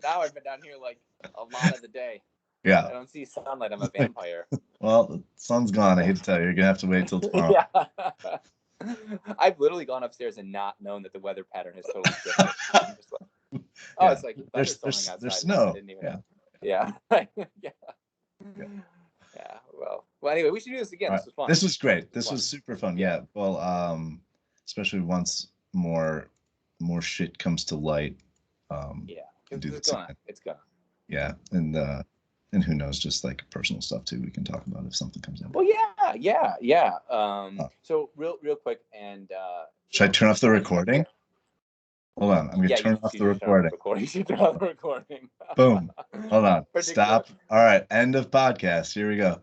Now I've been down here like a lot of the day. Yeah. I don't see sunlight. I'm a vampire. Well, the sun's gone. I hate to tell you. You're gonna have to wait till tomorrow. Yeah. I've literally gone upstairs and not known that the weather pattern has totally shifted. It's like there's snow. I didn't even know. Yeah. Yeah. Well, anyway, we should do this again. Right. This was fun. This was great. This was super fun. Yeah. Well, especially once more shit comes to light. It's gonna. Yeah, and who knows, just like personal stuff too. We can talk about if something comes in. Well, yeah. So real quick, and should I turn off the recording? Hold on, I'm gonna turn off the recording. You should turn off the recording. Boom. Hold on. Stop. All right. End of podcast. Here we go.